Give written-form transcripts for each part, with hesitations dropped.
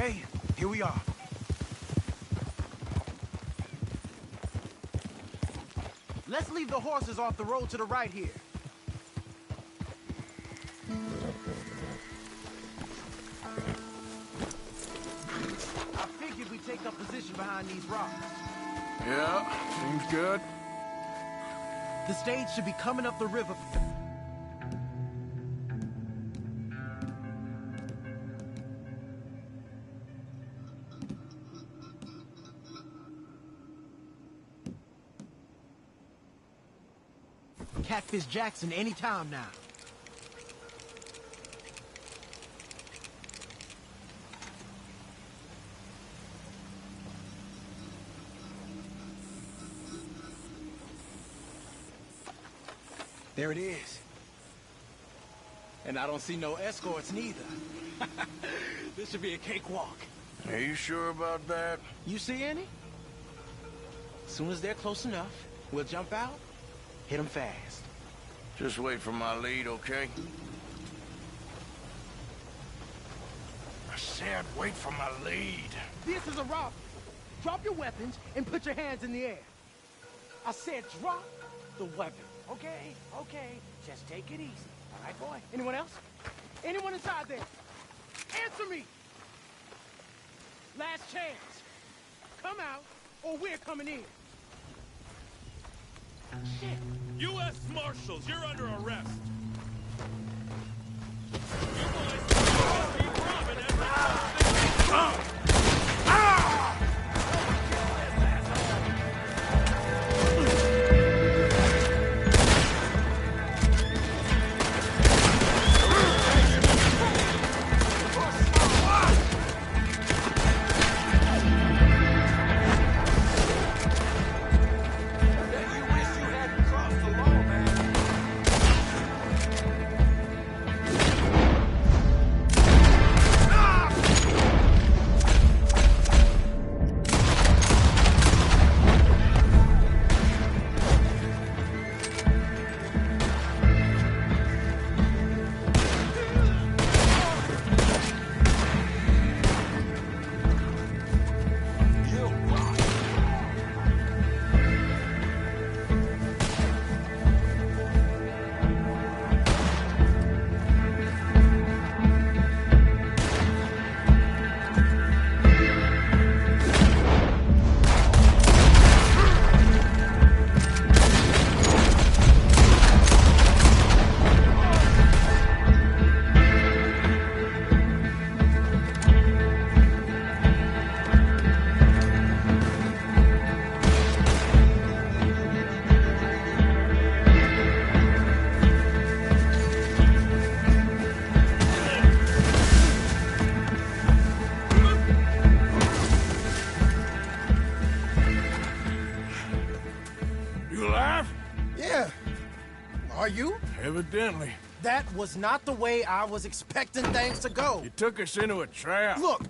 Okay, here we are. Let's leave the horses off the road to the right here. I figured we'd take up position behind these rocks. Yeah, seems good. The stage should be coming up the river. Catfish Jackson anytime now. There it is. And I don't see no escorts neither. This should be a cakewalk. Are you sure about that? You see any? As soon as they're close enough, we'll jump out, hit them fast. Just wait for my lead, okay? I said wait for my lead. This is a robbery. Drop your weapons and put your hands in the air. I said drop the weapon. Okay, okay, just take it easy. All right, boy? Anyone else? Anyone inside there? Answer me! Last chance. Come out, or we're coming in. Shit. U.S. Marshals, you're under arrest. You boys keep robbing every time. Are you? Evidently. That was not the way I was expecting things to go. You took us into a trap. Look,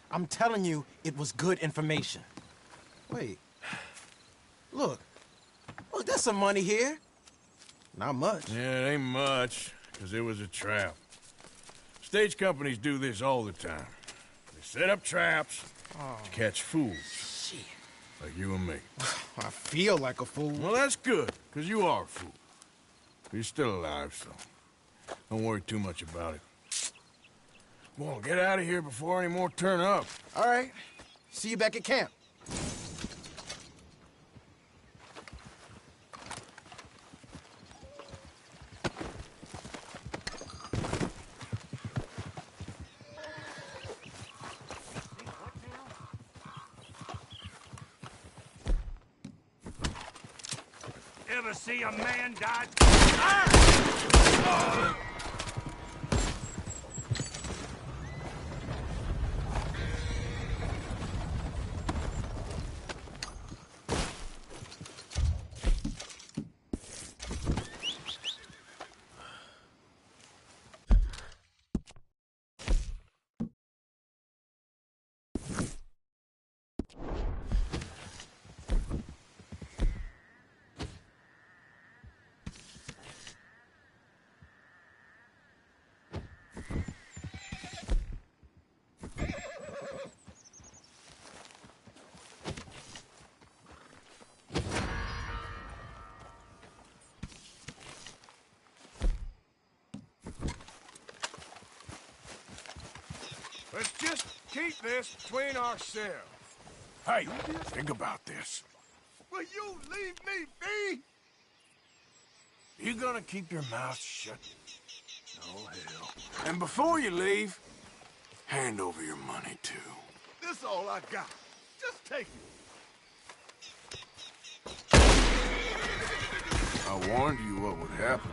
I'm telling you, it was good information. Wait. Look, there's some money here. Not much. Yeah, it ain't much, because it was a trap. Stage companies do this all the time. They set up traps to catch fools. Shit. Like you and me. I feel like a fool. Well, that's good, because you are a fool. You're still alive, so don't worry too much about it. Come on, get out of here before any more turn up. All right. See you back at camp. Ever see a man die? Just keep this between ourselves. Hey, think about this. Will you leave me be? You gonna keep your mouth shut? Oh, hell. And before you leave, hand over your money, too. This all I got. Just take it. I warned you what would happen.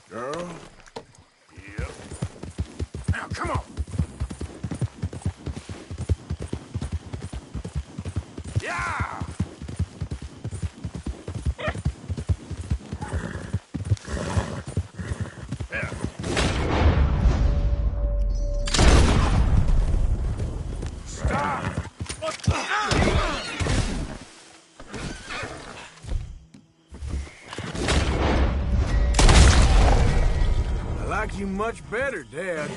Girl? Yep. Now, come on! Yeah! Yeah. Stop! What the? I like you much better, Dad.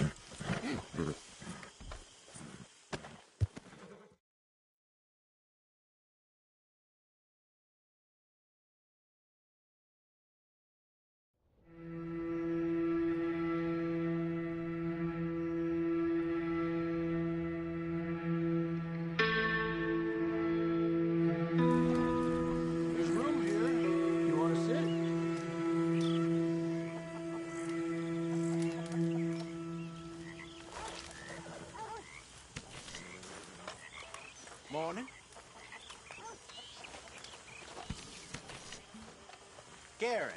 There's room here. You want to sit? Morning. Karen.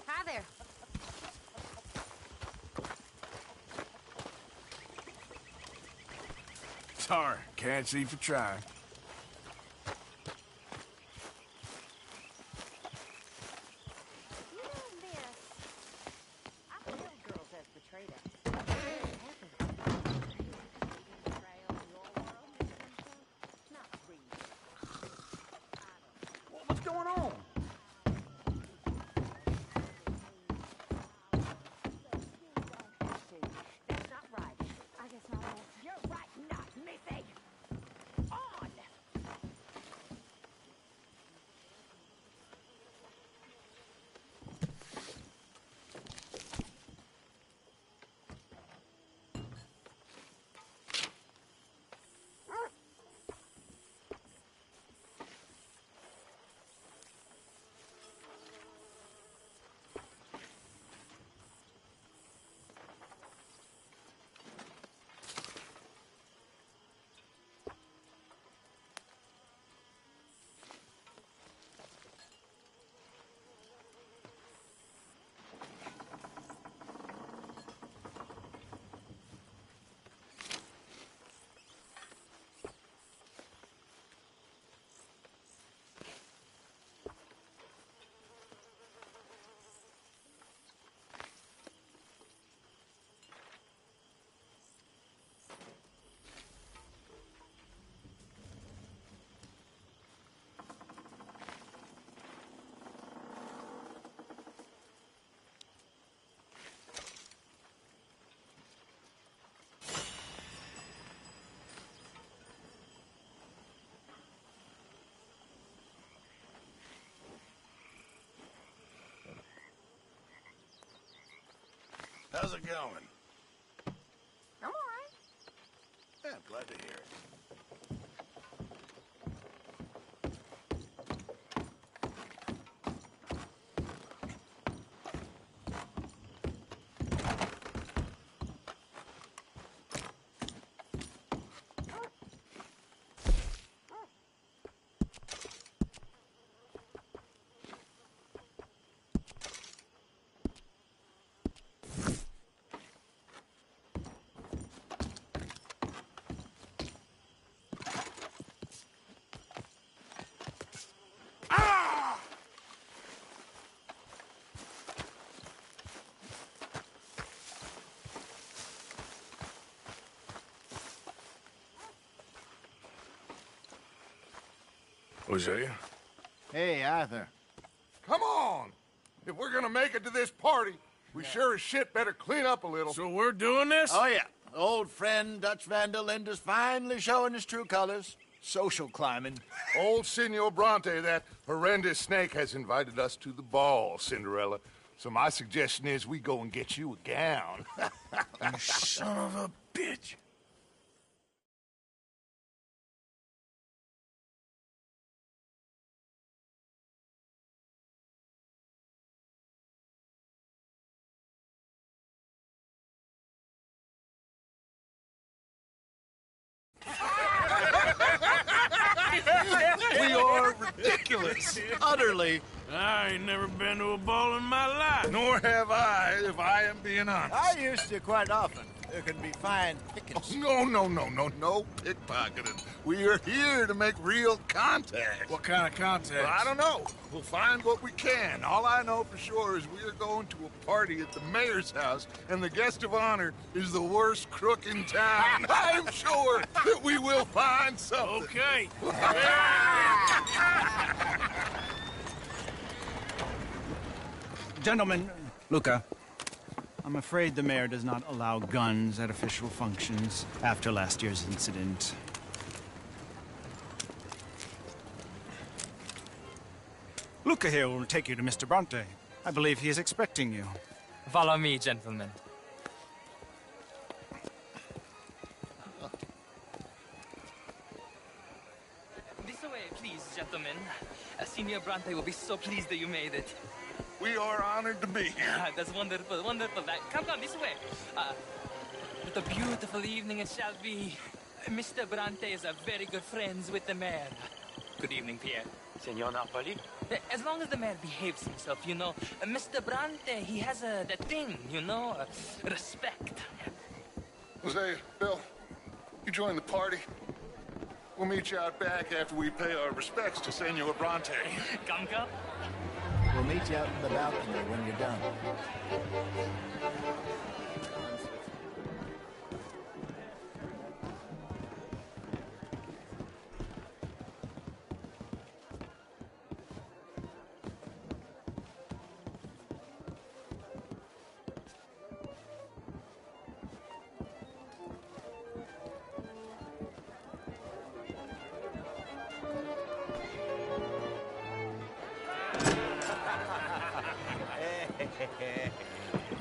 Hi there. Sorry, can't see for trying. You know, miss, I feel girls has betrayed us. Betrayal in your world, Mr. Simpson? Not really. What's going on? That's not right. I guess not, miss. You're right, not missing. On! How's it going? I'm all right. Yeah, I'm glad to hear it. Hosea? Hey, Arthur. Come on! If we're gonna make it to this party, we sure as shit better clean up a little. So we're doing this? Oh, yeah. Old friend Dutch Van der Linde's finally showing his true colors. Social climbing. Old Senor Bronte, that horrendous snake, has invited us to the ball, Cinderella. So my suggestion is we go and get you a gown. You son of a bitch. We are ridiculous. Utterly. I ain't never been to a ball in my life. Nor have I, if I am being honest. I used to quite often. There can be fine pickings. No pickpocketing. We are here to make real contact. What kind of contact? Well, I don't know. We'll find what we can. All I know for sure is we are going to a party at the mayor's house, and the guest of honor is the worst crook in town. I'm sure that we will find something. Okay. Gentlemen, Luca, I'm afraid the mayor does not allow guns at official functions after last year's incident. Luca here will take you to Mr. Bronte. I believe he is expecting you. Follow me, gentlemen. This way, please, gentlemen. Senior Bronte will be so pleased that you made it. We are honored to be here. That's wonderful, wonderful. Come, this way. What a beautiful evening it shall be. Mr. Bronte is very good friends with the mayor. Good evening, Pierre. Senor Napoli? As long as the mayor behaves himself, you know. Mr. Bronte, he has that thing, you know, respect. Hosea, Bill, you join the party. We'll meet you out back after we pay our respects to Senor Bronte. Come. We'll meet you out in the balcony when you're done.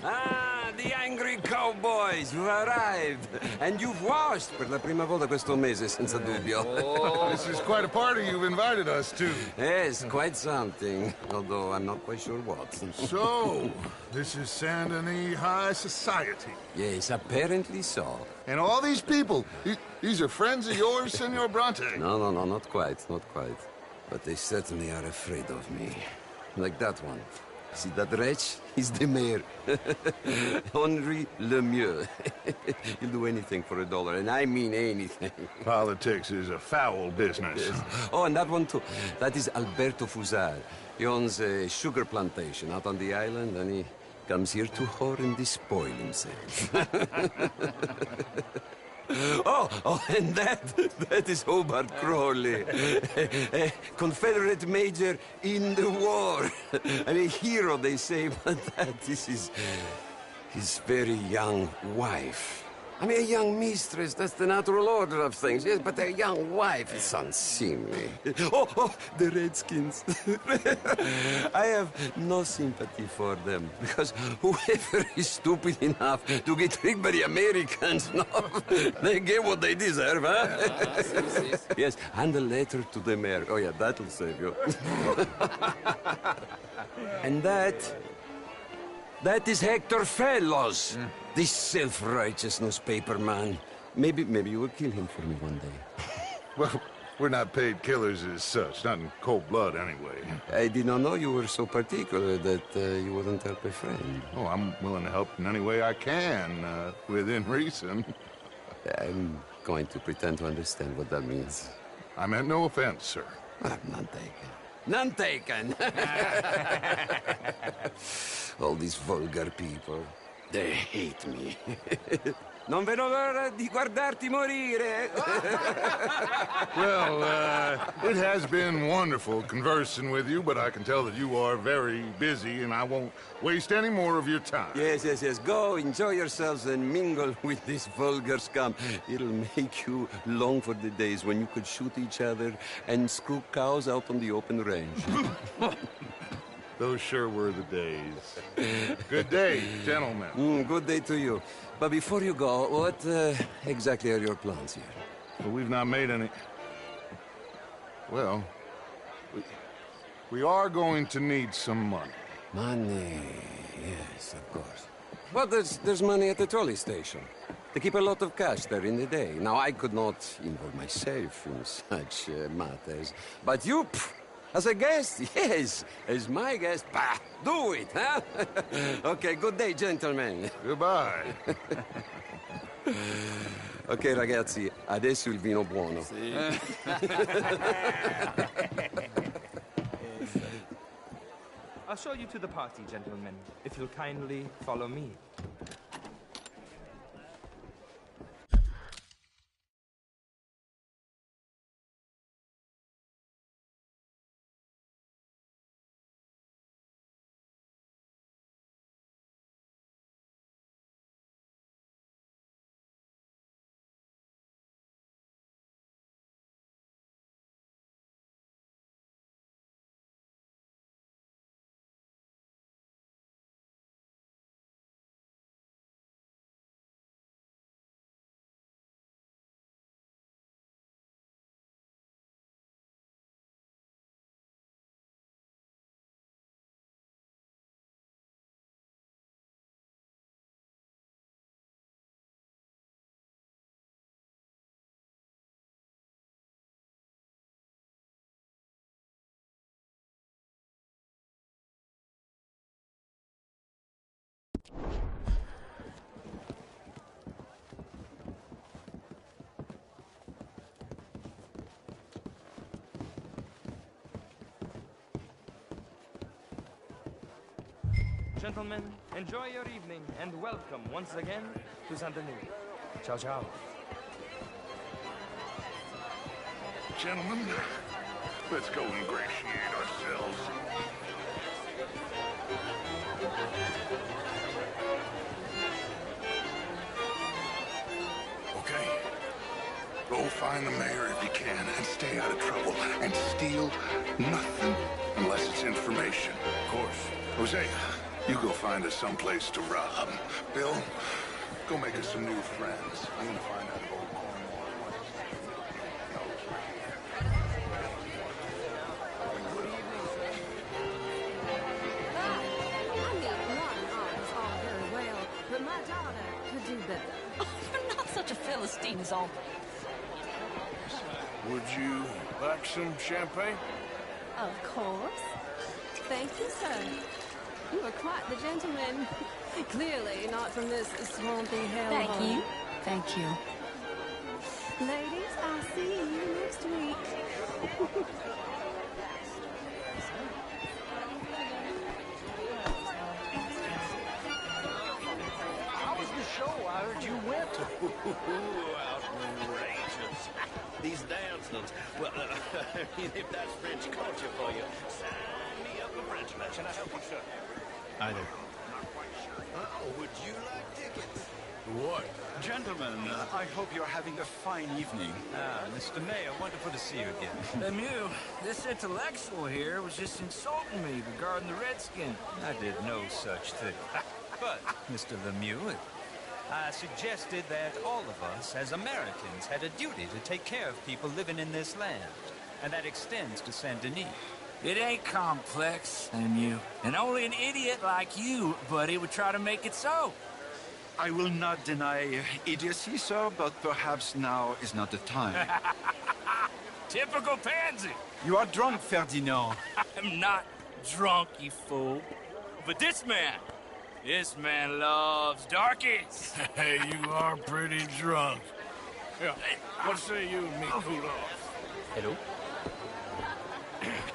Ah, the angry cowboys who arrived. And you've washed per la prima volta questo mese, senza dubbio. Oh, this is quite a party you've invited us to. Yes, quite something. Although I'm not quite sure what. So, this is Saint Denis High Society. Yes, apparently so. And all these people, these are friends of yours, Senor Bronte? No, not quite. But they certainly are afraid of me. Like that one. See that wretch? He's the mayor. Henri Lemieux. He'll do anything for $1, and I mean anything. Politics is a foul business. Yes. Oh, and that one too. That is Alberto Fusar. He owns a sugar plantation out on the island, and he comes here to whore and despoil himself. Oh, and that is Hobart Crawley, a Confederate major in the war. And a hero, they say, but that is his very young wife. I mean, a young mistress, that's the natural order of things, yes, but a young wife is unseemly. Oh, the Redskins. I have no sympathy for them, because whoever is stupid enough to get tricked by the Americans, no, they get what they deserve, huh? Yes, and a letter to the mayor. Oh, yeah, that'll save you. And that is Hector Fellows. This self-righteous newspaper man. Maybe you will kill him for me one day. Well, we're not paid killers as such, not in cold blood anyway. I did not know you were so particular that you wouldn't help a friend. Oh, I'm willing to help in any way I can, within reason. I'm going to pretend to understand what that means. I meant no offense, sir. None taken. None taken! All these vulgar people. They hate me. Non vedo l'ora di guardarti morire. Well, it has been wonderful conversing with you, but I can tell that you are very busy, and I won't waste any more of your time. Yes. Go, enjoy yourselves and mingle with this vulgar scum. It'll make you long for the days when you could shoot each other and screw cows out on the open range. Those sure were the days. Good day, gentlemen. Good day to you. But before you go, what exactly are your plans here? Well, we've not made any... Well, we are going to need some money. Money, yes, of course. But there's money at the trolley station. They keep a lot of cash there in the day. Now, I could not involve myself in such matters. But you, as a guest, yes, as my guest, bah, do it, huh? Okay, good day, gentlemen. Goodbye. Ok, ragazzi, adesso il vino buono. I'll show you to the party, gentlemen, if you'll kindly follow me. Gentlemen, enjoy your evening and welcome once again to Saint Denis. Ciao, ciao. Gentlemen, let's go ingratiate ourselves. Okay. Go find the mayor if you can and stay out of trouble. And steal nothing unless it's information. Of course. Jose, you go find us someplace to rob. Bill, go make us some new friends. I'm gonna find out old Cornwall. I mean, one arm is all very well, but my daughter could do better. Oh, you're not such a Philistine as all. Would you like some champagne? Of course. Thank you, sir. You are quite the gentleman. Clearly not from this swampy hell. Thank you. Thank you. Ladies, I'll see you next week. How was the show? I heard you went. Outrageous. These dancers. Well, I mean, if that's French culture for you, sign me up for French lesson. I help you, sir. Either. Would you like tickets? What? Gentlemen, I hope you're having a fine evening. Mr. Mayor, wonderful to see you again. Lemieux, this intellectual here was just insulting me regarding the Redskin. I did no such thing. But, Mr. Lemieux, I suggested that all of us, as Americans, had a duty to take care of people living in this land. And that extends to Saint Denis. It ain't complex, Lemieux. And only an idiot like you, buddy, would try to make it so. I will not deny idiocy, sir, but perhaps now is not the time. Typical pansy. You are drunk, Ferdinand. I'm not drunk, you fool. But this man loves darkies. Hey, you are pretty drunk. Yeah, what say you and me cool off? Hello?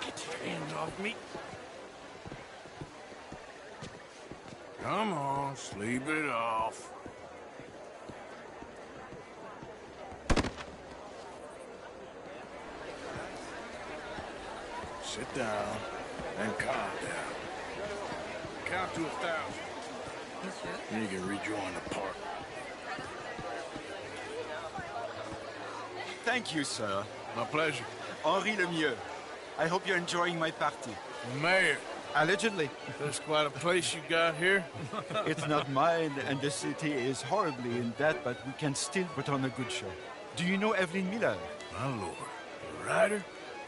Get your hands off me. Come on, sleep it off. down and calm down. Count to 1,000. And you can rejoin the park. Thank you, sir. My pleasure. Henri Lemieux. I hope you're enjoying my party. Mayor. Allegedly. That's quite a place you got here. It's not mine, and the city is horribly in debt, but we can still put on a good show. Do you know Evelyn Miller? My lord. The writer?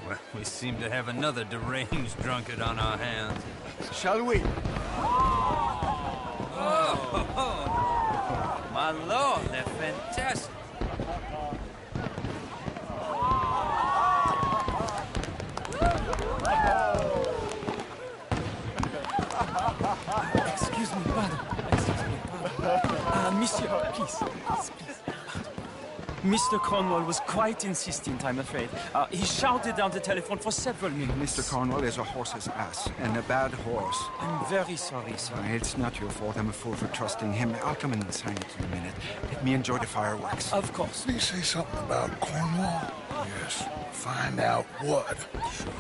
Well, we seem to have another deranged drunkard on our hands. Shall we? Oh, my lord, they're fantastic. Excuse me, pardon. Monsieur, please. Mr. Cornwall was quite insistent, I'm afraid. He shouted down the telephone for several minutes. Mr. Cornwall is a horse's ass, and a bad horse. I'm very sorry, sir. It's not your fault. I'm a fool for trusting him. I'll come in and sign it in a minute. Let me enjoy the fireworks. Of course. Did he say something about Cornwall? Yes. Find out what. Sure.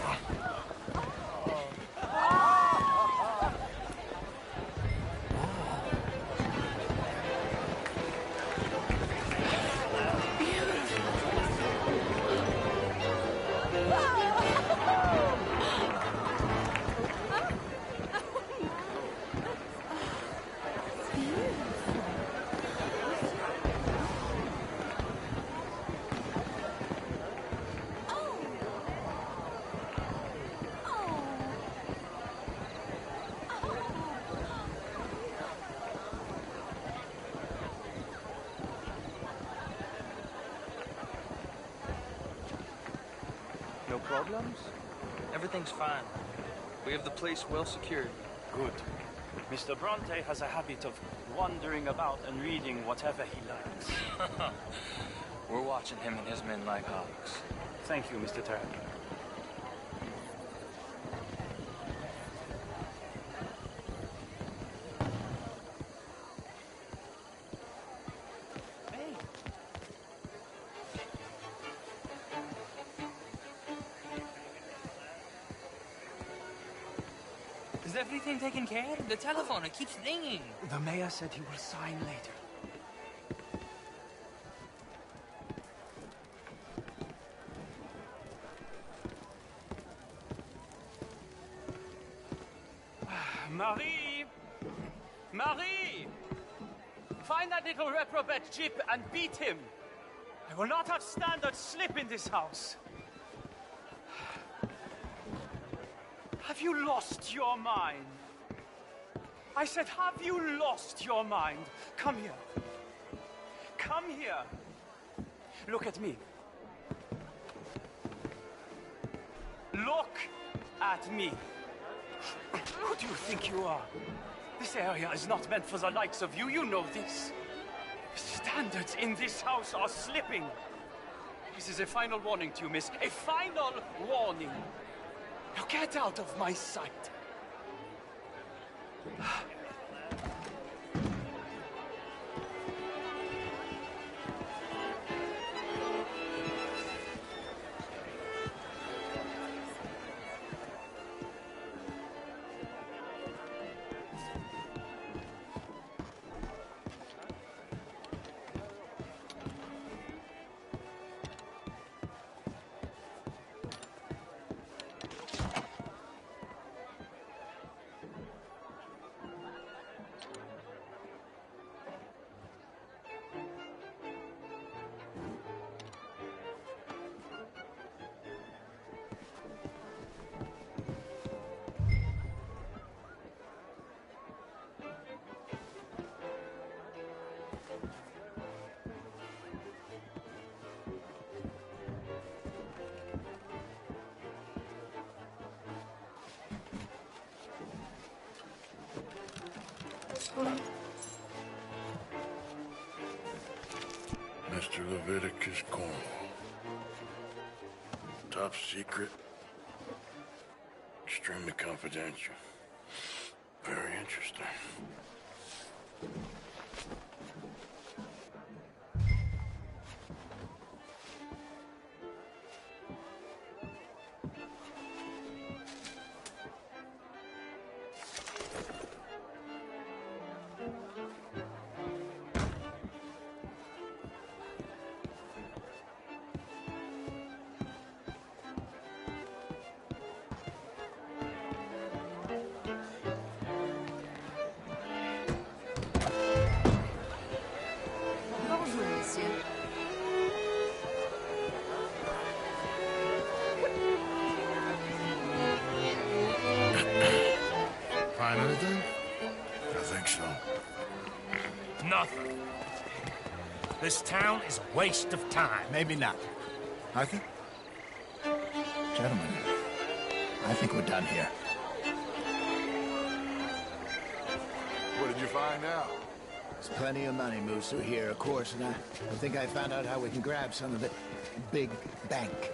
No problems? Everything's fine. We have the place well secured. Good. Mr. Bronte has a habit of wandering about and reading whatever he likes. We're watching him and his men like hawks. Thank you, Mr. Turner. Is everything taken care of? The telephone, it keeps ringing. The mayor said he will sign later. Marie! Marie! Find that little reprobate Jip and beat him. I will not have standard slip in this house. Have you lost your mind? I said, have you lost your mind? Come here. Come here. Look at me. Look at me. Who do you think you are? This area is not meant for the likes of you. You know this. Standards in this house are slipping. This is a final warning to you, miss. A final warning. Now get out of my sight. Mr. Leviticus Cornwall. Top secret. Extremely confidential. Very interesting. I think so. Nothing. This town is a waste of time. Maybe not. Arthur? Gentlemen, I think we're done here. What did you find out? There's plenty of money moves through here, of course, and I think I found out how we can grab some of it. A big bank.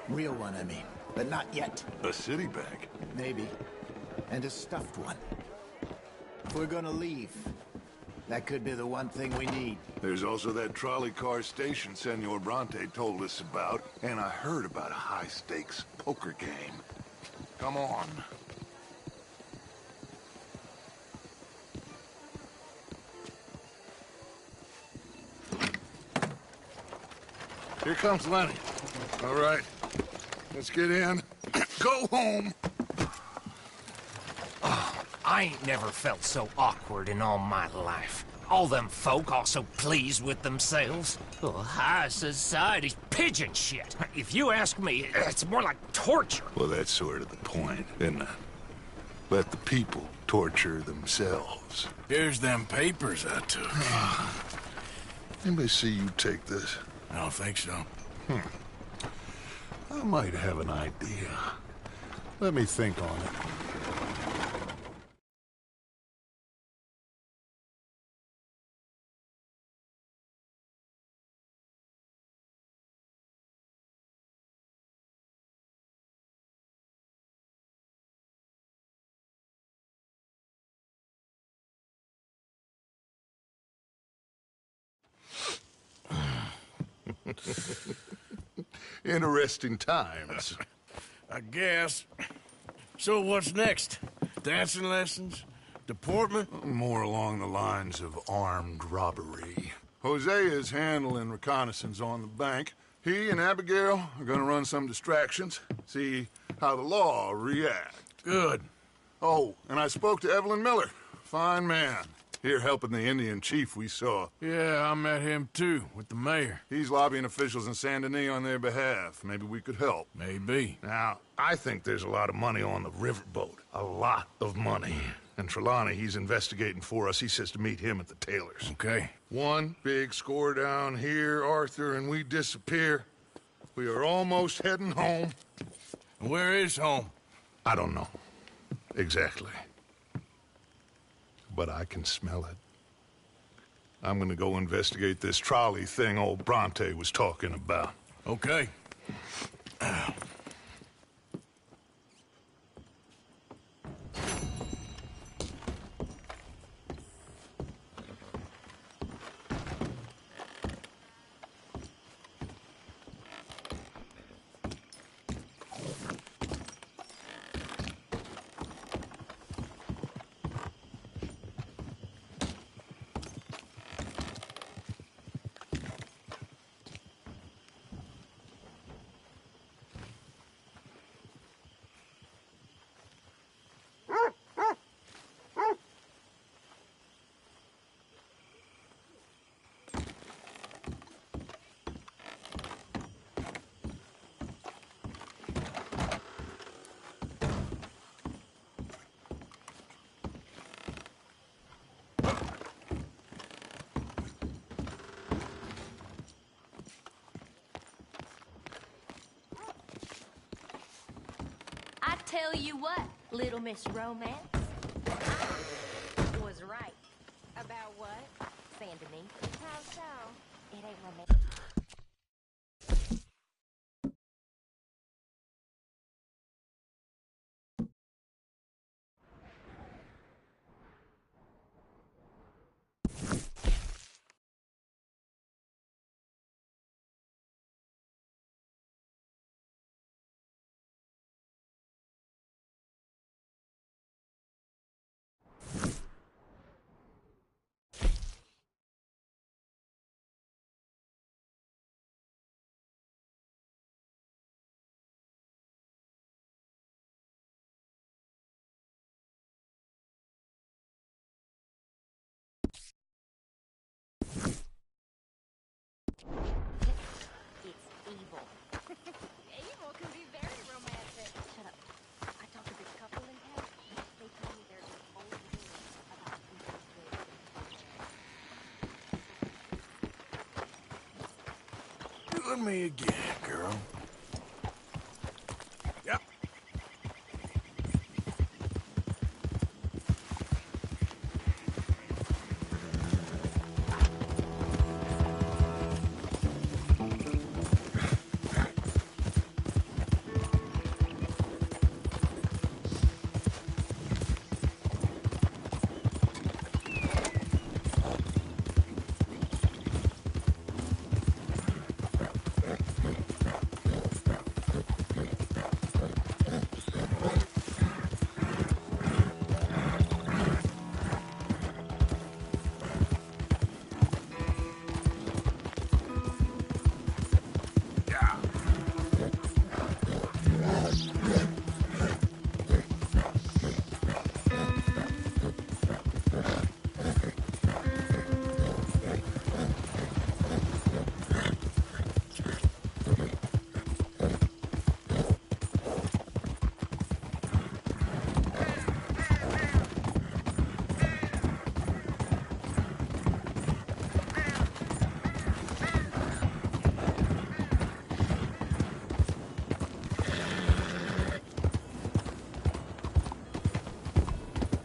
Real one, I mean. But not yet. A city bank? Maybe. And a stuffed one. If we're gonna leave, that could be the one thing we need. There's also that trolley car station Senor Bronte told us about, and I heard about a high-stakes poker game. Come on. Here comes Lenny. All right, let's get in. Go home. I ain't never felt so awkward in all my life. All them folk all so pleased with themselves. Oh, high society's pigeon shit. If you ask me, it's more like torture. Well, that's sort of the point, isn't it? Let the people torture themselves. Here's them papers I took. Let me see you take this. I don't think so. I might have an idea. Let me think on it. Interesting times. I guess. So what's next? Dancing lessons? Deportment? More along the lines of armed robbery. Jose is handling reconnaissance on the bank. He and Abigail are gonna run some distractions, see how the law reacts. Good. Oh, and I spoke to Evelyn Miller. Fine man. Here helping the Indian chief we saw. Yeah, I met him too, with the mayor. He's lobbying officials in Saint Denis on their behalf. Maybe we could help. Maybe. Now, I think there's a lot of money on the riverboat. A lot of money. And Trelawney, he's investigating for us. He says to meet him at the Taylor's. Okay. One big score down here, Arthur, and we disappear. We are almost heading home. Where is home? I don't know. Exactly. But I can smell it. I'm gonna go investigate this trolley thing old Bronte was talking about. Okay. Tell you what, Little Miss Romance, I was right. About what? Saint Denis. How so? It ain't romantic. Killing me again, girl. Yep.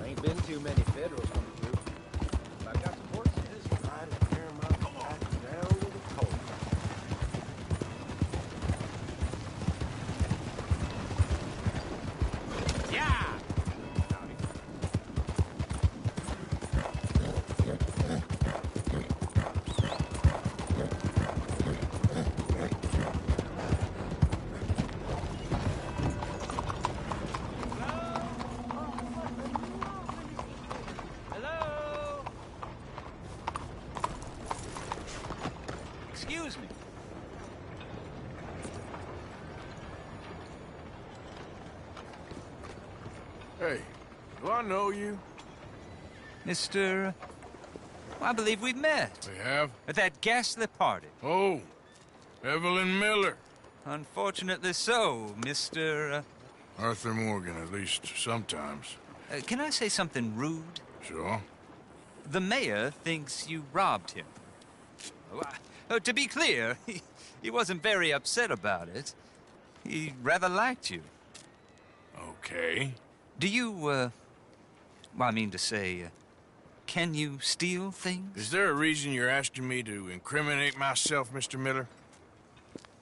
Ain't been too many Federals coming through. If I got some horses, I'd carry my back down to the cold. Yeah! Hello? Excuse me. Hey, do I know you? Mr. I believe we've met. We have? At that ghastly party. Oh, Evelyn Miller. Unfortunately so, Mr. Arthur Morgan, at least sometimes. Can I say something rude? Sure. The mayor thinks you robbed him. To be clear, he wasn't very upset about it. He rather liked you. Okay. Do you, well, I mean to say, can you steal things? Is there a reason you're asking me to incriminate myself, Mr. Miller?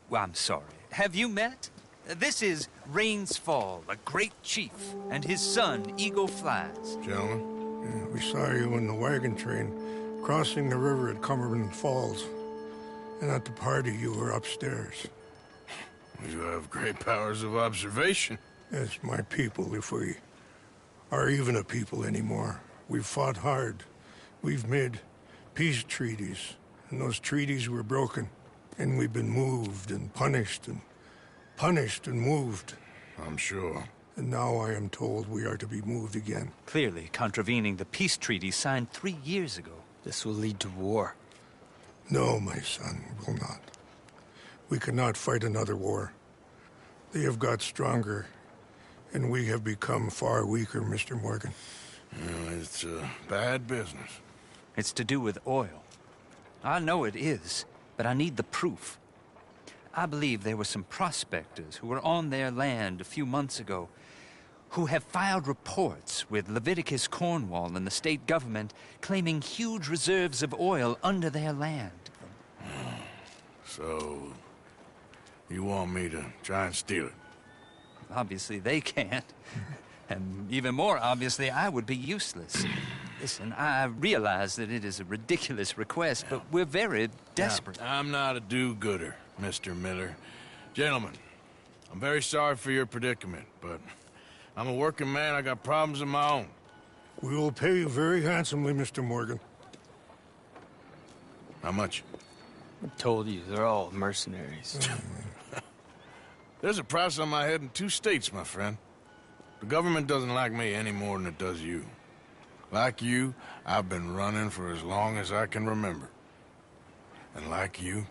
Well, I'm sorry. Have you met? This is Rains Fall, a great chief, and his son, Eagle Flies. Gentlemen? Yeah, we saw you in the wagon train crossing the river at Cumberland Falls. And at the party, you were upstairs. You have great powers of observation. Yes, my people, if we are even a people anymore. We've fought hard. We've made peace treaties, and those treaties were broken. And we've been moved and punished and moved. I'm sure. And now I am told we are to be moved again. Clearly contravening the peace treaty signed 3 years ago. This will lead to war. No, my son, will not. We cannot fight another war. They have got stronger, and we have become far weaker, Mr. Morgan. Well, it's bad business. It's to do with oil. I know it is, but I need the proof. I believe there were some prospectors who were on their land a few months ago who have filed reports with Leviticus Cornwall and the state government claiming huge reserves of oil under their land. So, you want me to try and steal it? Obviously they can't. And even more obviously, I would be useless. Listen, I realize that it is a ridiculous request, but we're very desperate. Now, I'm not a do-gooder, Mr. Miller. Gentlemen, I'm very sorry for your predicament, but I'm a working man. I got problems of my own. We will pay you very handsomely, Mr. Morgan. How much? I told you, they're all mercenaries. There's a price on my head in 2 states, my friend. The government doesn't like me any more than it does you. Like you, I've been running for as long as I can remember. And like you,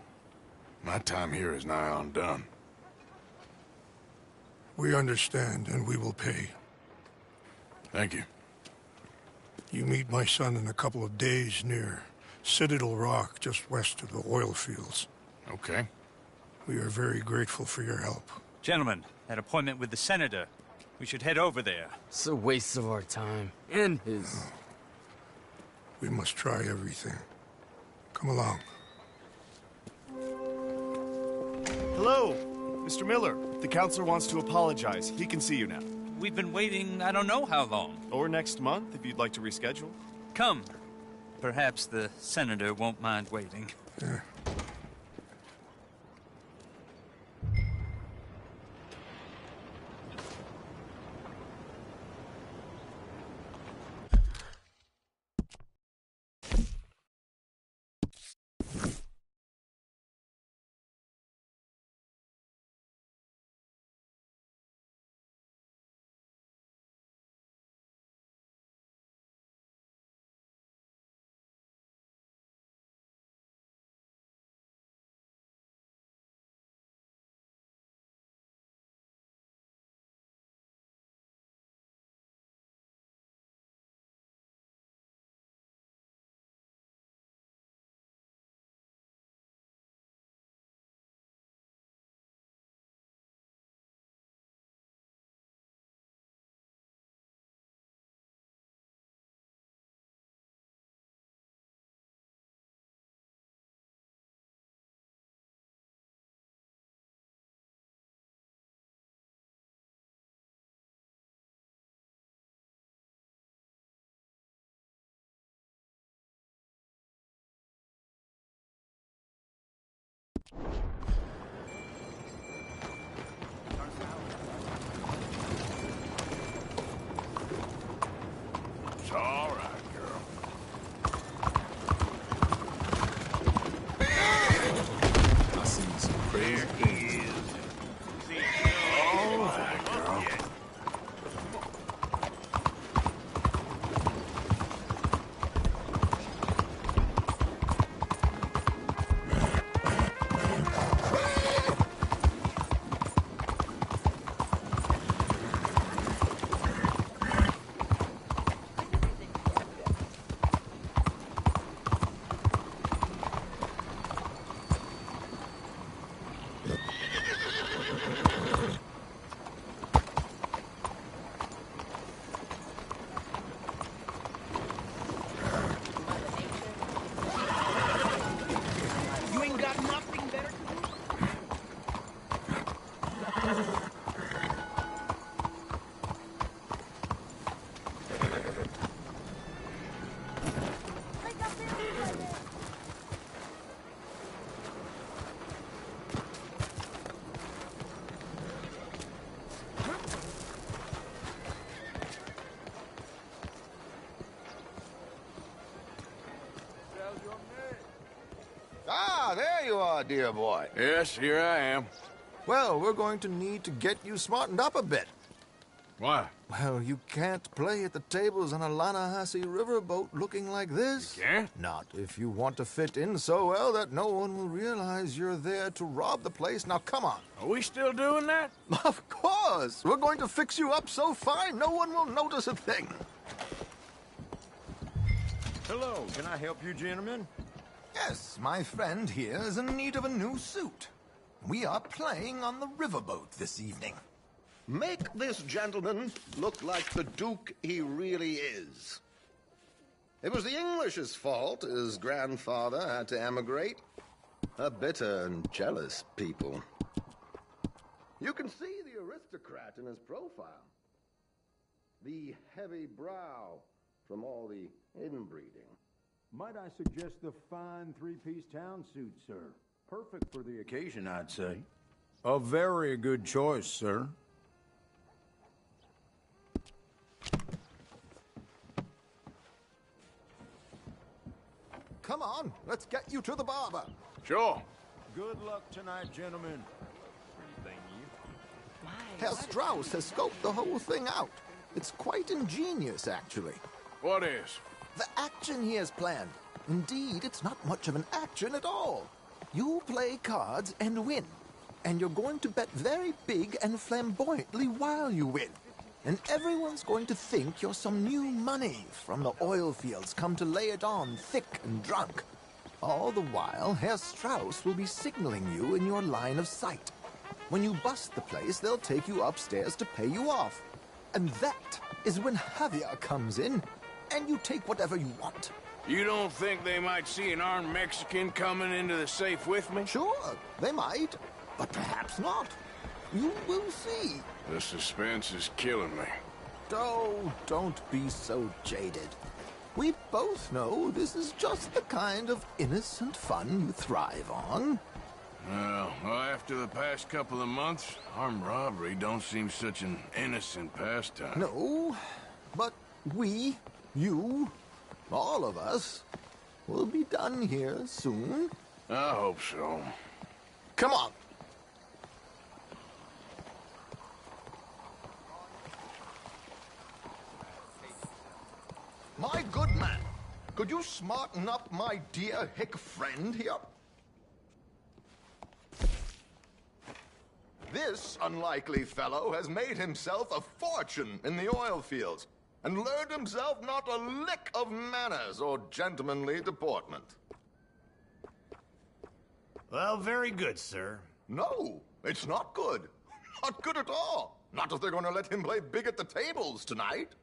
my time here is nigh undone. We understand, and we will pay. Thank you. You meet my son in a couple of days near Citadel Rock, just west of the oil fields. Okay. We are very grateful for your help. Gentlemen, that appointment with the senator. We should head over there. It's a waste of our time. And his. We must try everything. Come along. Hello, Mr. Miller. The counselor wants to apologize. He can see you now. We've been waiting I don't know how long. Or next month, if you'd like to reschedule. Come. Perhaps the senator won't mind waiting. Yeah. It's all right, girl. I seen some crazy things. All right, girl. You ain't got nothing better to do? Ah, there you are, dear boy. Yes, here I am. Well, we're going to need to get you smartened up a bit. Why? Well, you can't play at the tables on a Lannahechee riverboat looking like this. You can't? Not if you want to fit in so well that no one will realize you're there to rob the place. Now, come on. Are we still doing that? Of course. We're going to fix you up so fine no one will notice a thing. Hello, can I help you, gentlemen? Yes, my friend here is in need of a new suit. We are playing on the riverboat this evening. Make this gentleman look like the Duke he really is. It was the English's fault his grandfather had to emigrate. A bitter and jealous people. You can see the aristocrat in his profile. The heavy brow from all the inbreeding. Might I suggest the fine three-piece town suit, sir? Perfect for the occasion, I'd say. A very good choice, sir. Come on, let's get you to the barber. Sure. Good luck tonight, gentlemen. Herr Strauss has scoped the whole thing out. It's quite ingenious, actually. What is? The action he has planned. Indeed, it's not much of an action at all. You play cards and win. And you're going to bet very big and flamboyantly while you win. And everyone's going to think you're some new money from the oil fields come to lay it on thick and drunk. All the while, Herr Strauss will be signaling you in your line of sight. When you bust the place, they'll take you upstairs to pay you off. And that is when Javier comes in, and you take whatever you want. You don't think they might see an armed Mexican coming into the safe with me? Sure, they might, but perhaps not. You will see. The suspense is killing me. Oh, don't be so jaded. We both know this is just the kind of innocent fun you thrive on. Well, after the past couple of months, armed robbery don't seem such an innocent pastime. No, but we, you, all of us, will be done here soon. I hope so. Come on. My good man, could you smarten up my dear hick friend here? This unlikely fellow has made himself a fortune in the oil fields and learned himself not a lick of manners or gentlemanly deportment. Well, very good, sir. No, it's not good. Not good at all. Not if they're going to let him play big at the tables tonight.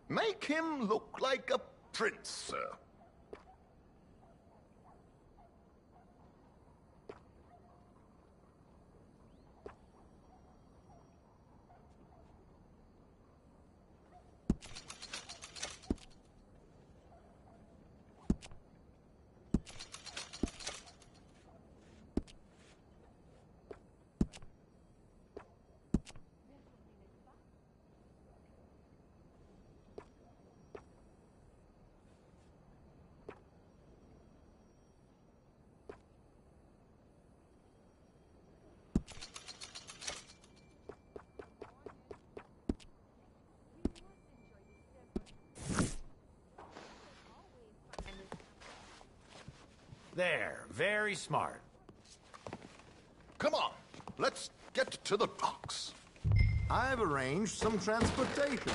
Make him look like a prince, sir. There, very smart. Come on, let's get to the docks. I've arranged some transportation.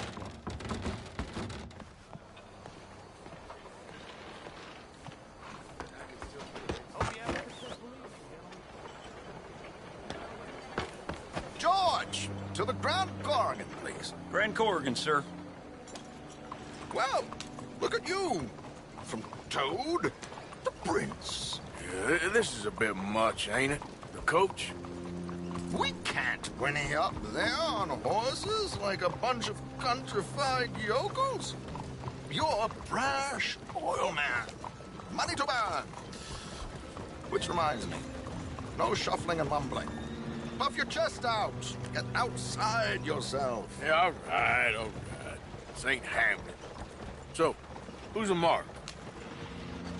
George, to the Grand Corrigan, please. Grand Corrigan, sir. Well, look at you. From Toad to Prince. Yeah, this is a bit much, ain't it? The coach? We can't whinny up there on horses like a bunch of countrified yokels. You're a brash oil man. Money to burn. Which reminds me, no shuffling and mumbling. Puff your chest out. Get outside yourself. Yeah, all right. This ain't Hamlet. So, who's a mark?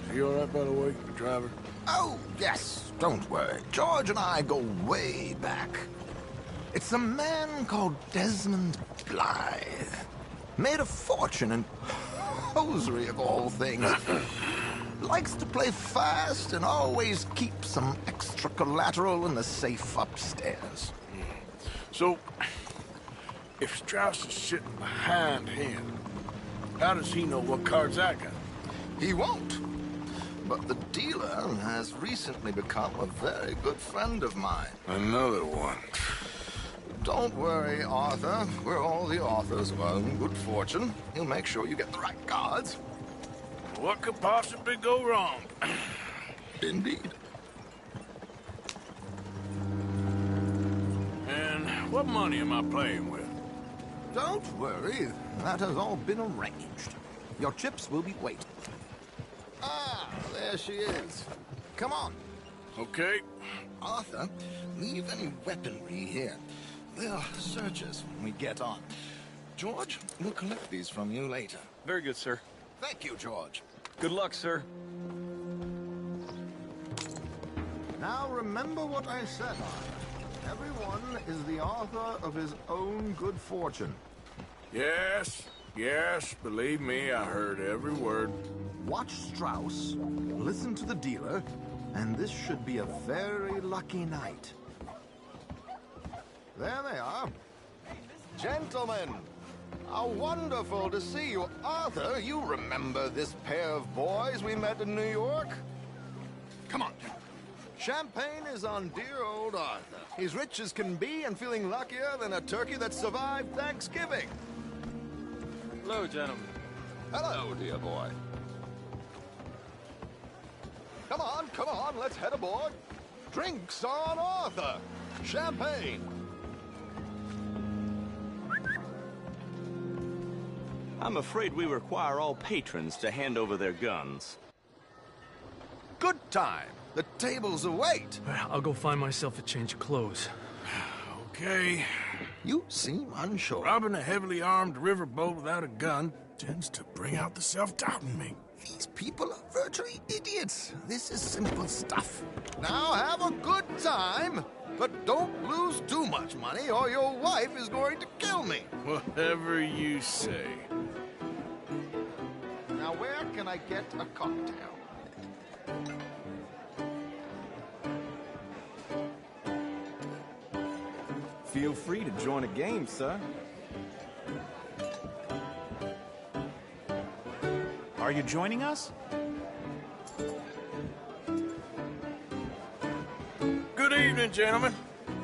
Is he all right, by the way, the driver? Oh, yes. Don't worry. George and I go way back. It's a man called Desmond Blythe. Made a fortune in hosiery of all things. Likes to play fast and always keep some extra collateral in the safe upstairs. So, if Strauss is sitting behind him, how does he know what cards I got? He won't. But the dealer has recently become a very good friend of mine. Another one. Don't worry, Arthur. We're all the authors of our own good fortune. He'll make sure you get the right cards. What could possibly go wrong? Indeed. And what money am I playing with? Don't worry. That has all been arranged. Your chips will be waiting. Ah, there she is. Come on. Okay. Arthur, leave any weaponry here. They'll search us when we get on. George, we'll collect these from you later. Very good, sir. Thank you, George. Good luck, sir. Now remember what I said, Arthur. Everyone is the author of his own good fortune. Yes, believe me, I heard every word. Watch Strauss, listen to the dealer, And this should be a very lucky night. There they are. Gentlemen, how wonderful to see you. Arthur, you remember this pair of boys we met in New York? Come on. Champagne is on dear old Arthur. He's rich as can be and feeling luckier than a turkey that survived Thanksgiving. Hello, gentlemen. Hello, dear boy. Come on, let's head aboard. Drinks on Arthur. Champagne. I'm afraid we require all patrons to hand over their guns. Good time. The tables await. I'll go find myself a change of clothes. Okay. You seem unsure. Robbing a heavily armed riverboat without a gun tends to bring out the self-doubt in me. These people are virtually idiots. This is simple stuff. Now have a good time, but don't lose too much money or your wife is going to kill me. Whatever you say. Now where can I get a cocktail? Feel free to join a game, sir. Are you joining us? Good evening, gentlemen.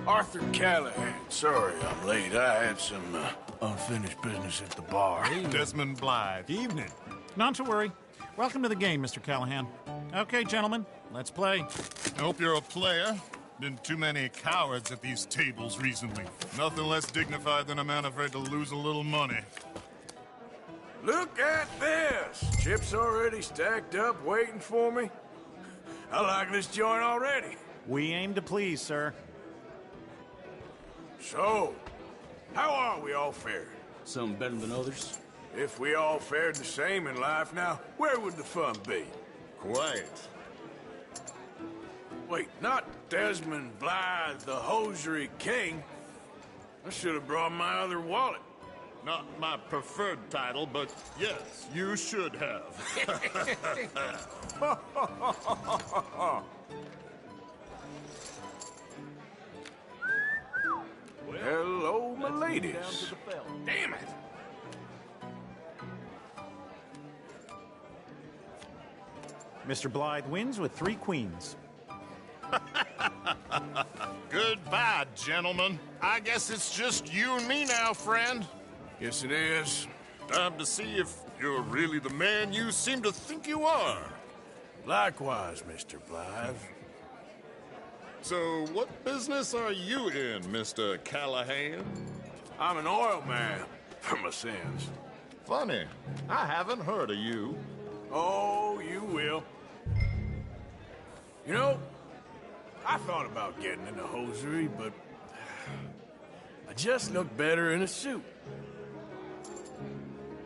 Arthur Callahan. Sorry I'm late. I had some unfinished business at the bar. Desmond Blythe. Evening. Not to worry. Welcome to the game, Mr. Callahan. Okay, gentlemen, let's play. I hope you're a player. Been too many cowards at these tables recently. Nothing less dignified than a man afraid to lose a little money. Look at this! Chips already stacked up, waiting for me. I like this joint already. We aim to please, sir. So, how are we all fared? Some better than others. If we all fared the same in life now, where would the fun be? Quiet. Wait, not Desmond Blythe, the hosiery king. I should have brought my other wallet. Not my preferred title, but yes, you should have. Hello, my ladies. Damn it! Mr. Blythe wins with 3 queens. Goodbye, gentlemen. I guess it's just you and me now, friend. Yes, it is. Time to see if you're really the man you seem to think you are. Likewise, Mr. Blythe. So, what business are you in, Mr. Callahan? I'm an oil man, for my sins. Funny. I haven't heard of you. Oh, you will. You know, I thought about getting into hosiery, but I just look better in a suit.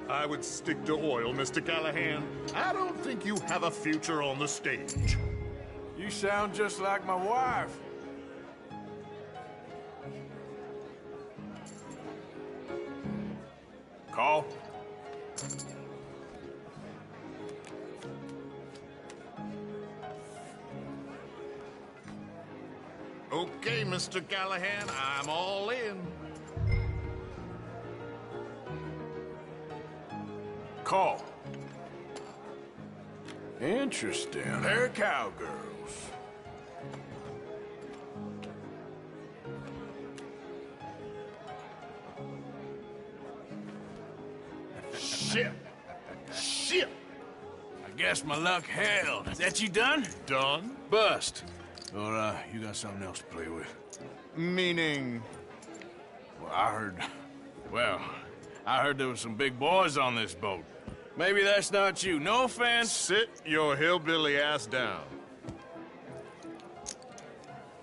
I would stick to oil, Mr. Callahan. I don't think you have a future on the stage. You sound just like my wife. Call? Okay, Mr. Callahan, I'm all in. Call. Interesting. They're cowgirls. Shit! Shit! I guess my luck held. Is that you done? Done? Bust. Or, you got something else to play with? Meaning? Well, I heard there was some big boys on this boat. Maybe that's not you. No offense. Sit your hillbilly ass down.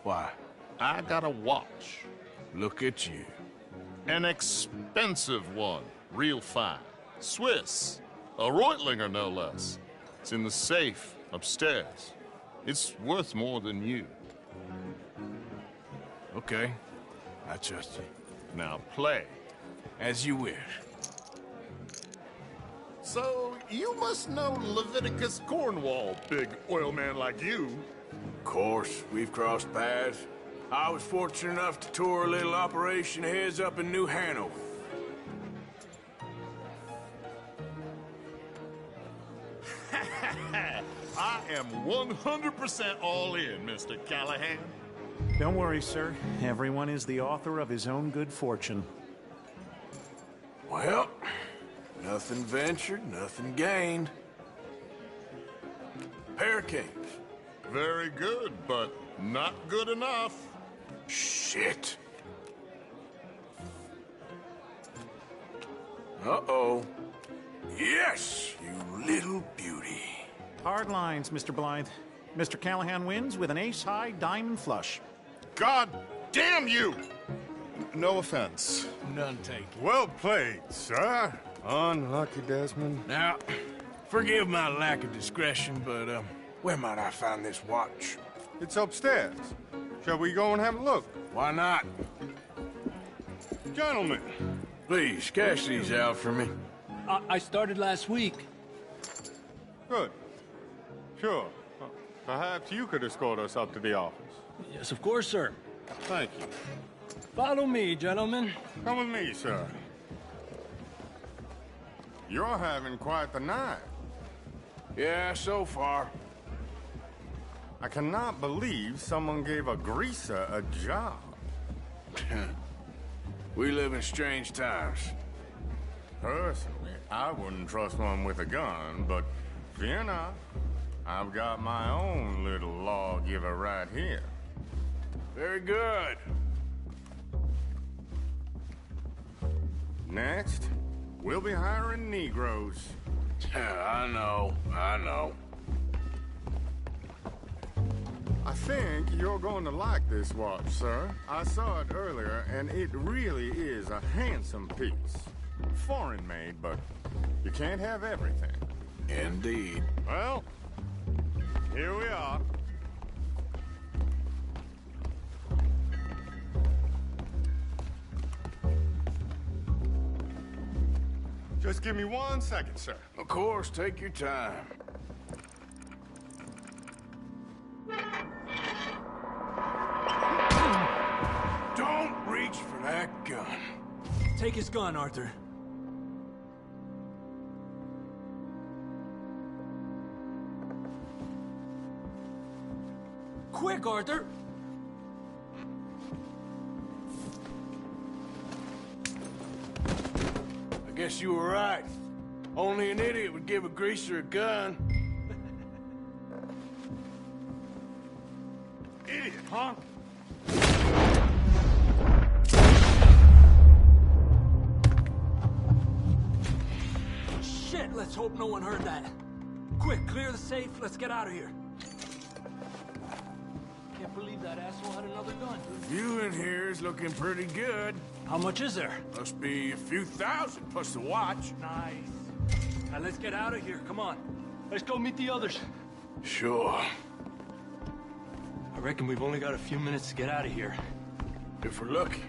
Why? I got a watch. Look at you. An expensive one. Real fine. Swiss. A Reutlinger, no less. It's in the safe upstairs. It's worth more than you. Okay. I trust you. Now play. As you wish. So, you must know Leviticus Cornwall, big oil man like you. Of course, we've crossed paths. I was fortunate enough to tour a little operation of his up in New Hanover. I am 100% all in, Mr. Callahan. Don't worry, sir. Everyone is the author of his own good fortune. Well, nothing ventured, nothing gained. Pair of canes. Very good, but not good enough. Shit. Uh-oh. Yes, you little beauty. Hard lines, Mr. Blythe. Mr. Callahan wins with an ace-high diamond flush. God damn you! No offense. None taken. Well played, sir. Unlucky, Desmond. Now, forgive my lack of discretion, but, where might I find this watch? It's upstairs. Shall we go and have a look? Why not? Gentlemen. Please, cash these out for me. I started last week. Good. Sure. Perhaps you could escort us up to the office. Yes, of course, sir. Thank you. Follow me, gentlemen. Come with me, sir. You're having quite the night. Yeah, so far. I cannot believe someone gave a greaser a job. We live in strange times. Personally, I wouldn't trust one with a gun, but fear not. I've got my own little lawgiver right here. Very good. Next, we'll be hiring Negroes. I know. I think you're going to like this watch, sir. I saw it earlier, and it really is a handsome piece. Foreign made, but you can't have everything. Indeed. Well, here we are. Just give me 1 second, sir. Of course, take your time. Don't reach for that gun. Take his gun, Arthur. Quick, Arthur! I guess you were right. Only an idiot would give a greaser a gun. Idiot, huh? Shit, let's hope no one heard that. Quick, clear the safe, let's get out of here. Can't believe that asshole had another gun. The view in here is looking pretty good. How much is there? Must be a few thousand plus the watch. Nice. Now let's get out of here, come on. Let's go meet the others. Sure. I reckon we've only got a few minutes to get out of here. If we're lucky.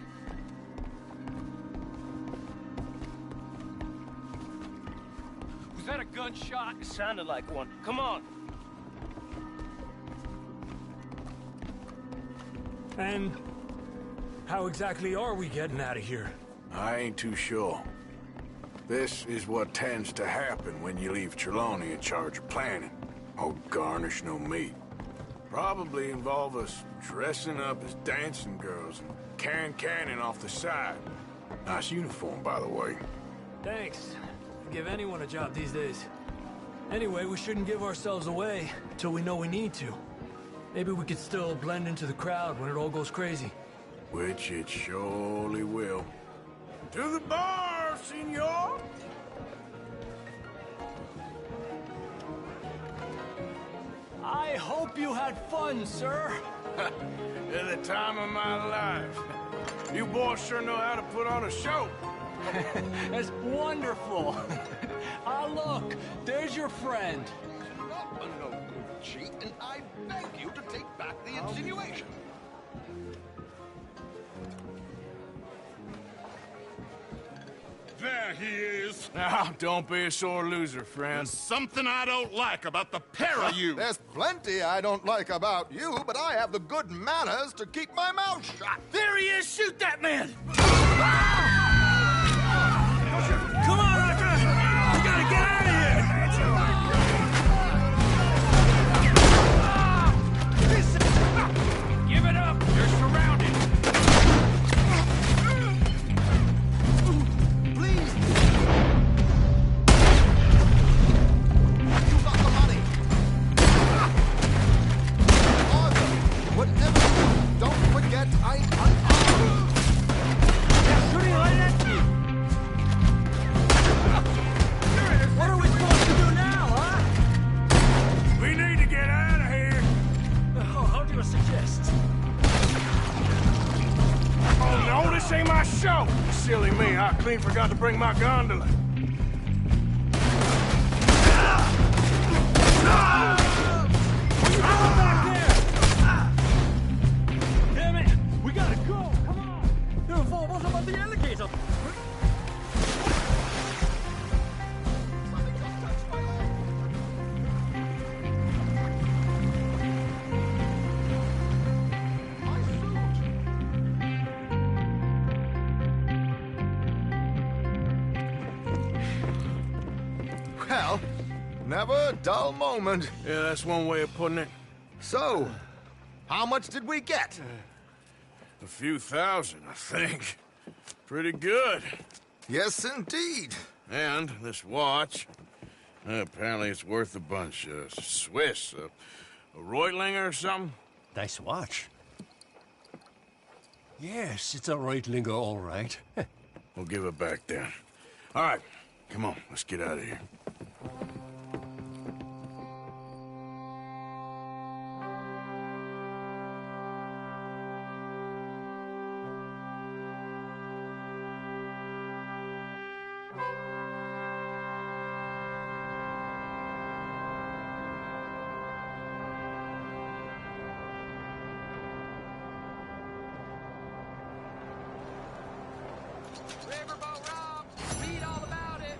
Was that a gunshot? It sounded like one. Come on. And how exactly are we getting out of here? I ain't too sure. This is what tends to happen when you leave Trelawney in charge of planning. Oh, garnish no meat. Probably involve us dressing up as dancing girls and carrying cannon off the side. Nice uniform, by the way. Thanks. I'd give anyone a job these days. Anyway, we shouldn't give ourselves away till we know we need to. Maybe we could still blend into the crowd when it all goes crazy. Which it surely will. To the bar, senor! I hope you had fun, sir. At the time of my life. You boys sure know how to put on a show. That's wonderful. Ah, look, there's your friend. Not a no good cheat, and I beg you to take back the insinuation. There he is. Now, don't be a sore loser, friend. There's something I don't like about the pair of you. There's plenty I don't like about you, but I have the good manners to keep my mouth shut. There he is! Shoot that man! Come on, Arthur! We gotta get out of here! Give it up! You're surrounded! Please! You got the money! Arthur, whatever you do, don't forget I'm unarmed! They're shooting right at you! What are we supposed to do now, huh? We need to get out of here. How do you suggest? Oh, no, this ain't my show. Silly me, I clean forgot to bring my gondola. Damn it! We gotta go! Come on! What's about the alligator? Well, never a dull moment. Yeah, that's one way of putting it. So, how much did we get? A few thousand, I think. Pretty good. Yes, indeed. And this watch, apparently it's worth a bunch. Swiss, a Reutlinger or something? Nice watch. Yes, it's a Reutlinger, all right. We'll give it back then. All right, come on, let's get out of here. Read all about it!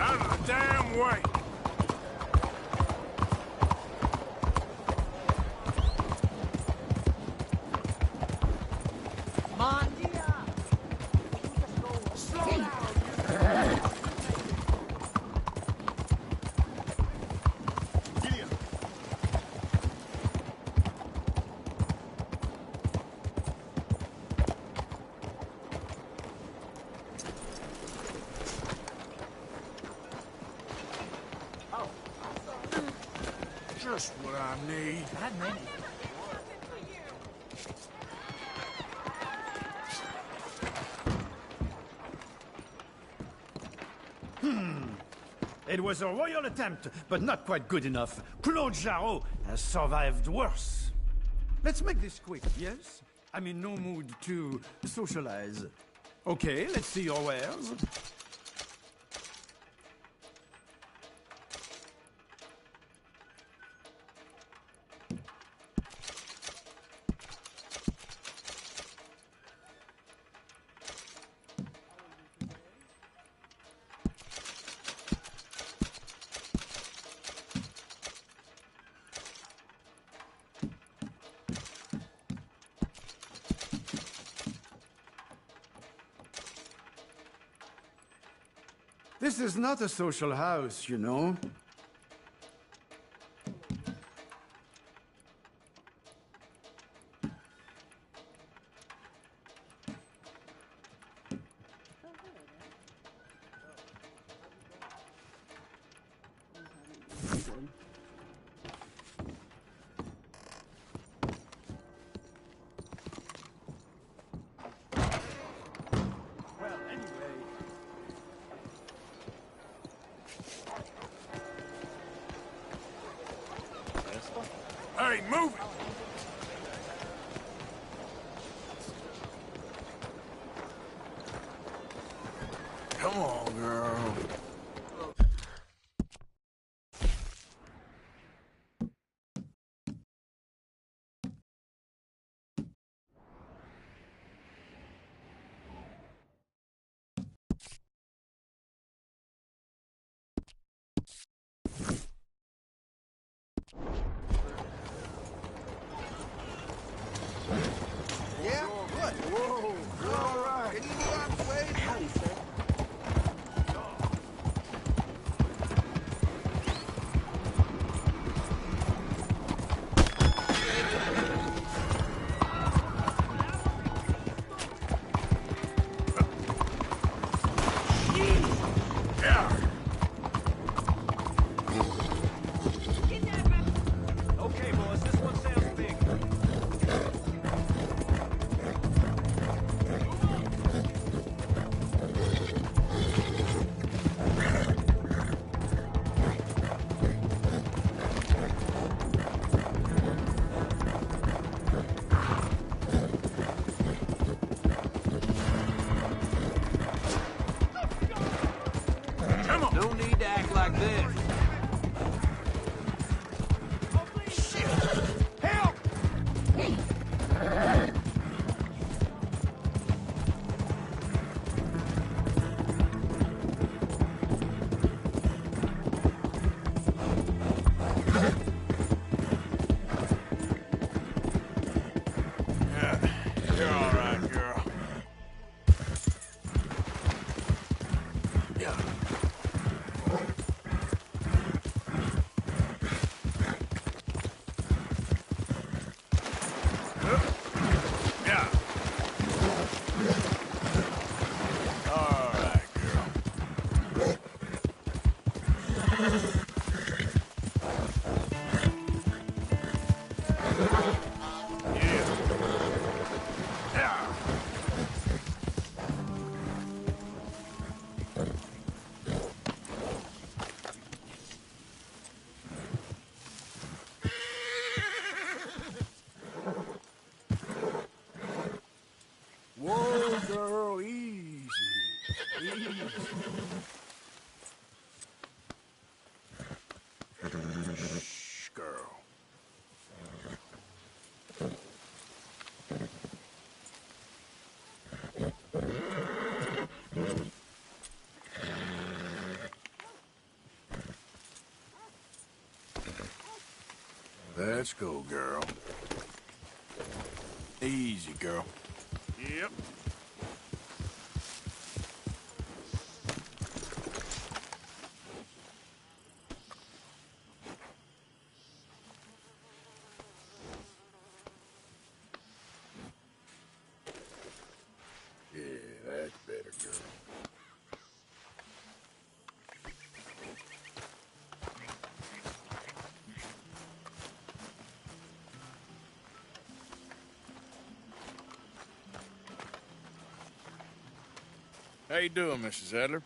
Out of the damn way! Just what I need. Not many. It was a royal attempt, but not quite good enough. Claude Jarreau has survived worse. Let's make this quick, yes? I'm in no mood to socialize. Okay, let's see your wares. This is not a social house, you know. Hey, move it! Come on, girl. Yeah? What? Whoa. All right. Can you move out of the way? Howdy, sir. Okay, boys, this one sounds big. Come on! No need to act like this. Help! Yeah, you're all right, girl. Yeah. Yeah. All right, girl. Yeah. Whoa, girl, easy. Easy. Shh, girl. Let's go, girl. Easy, girl. Yep. Yeah, that's better, girl. How you doing, Mrs. Adler?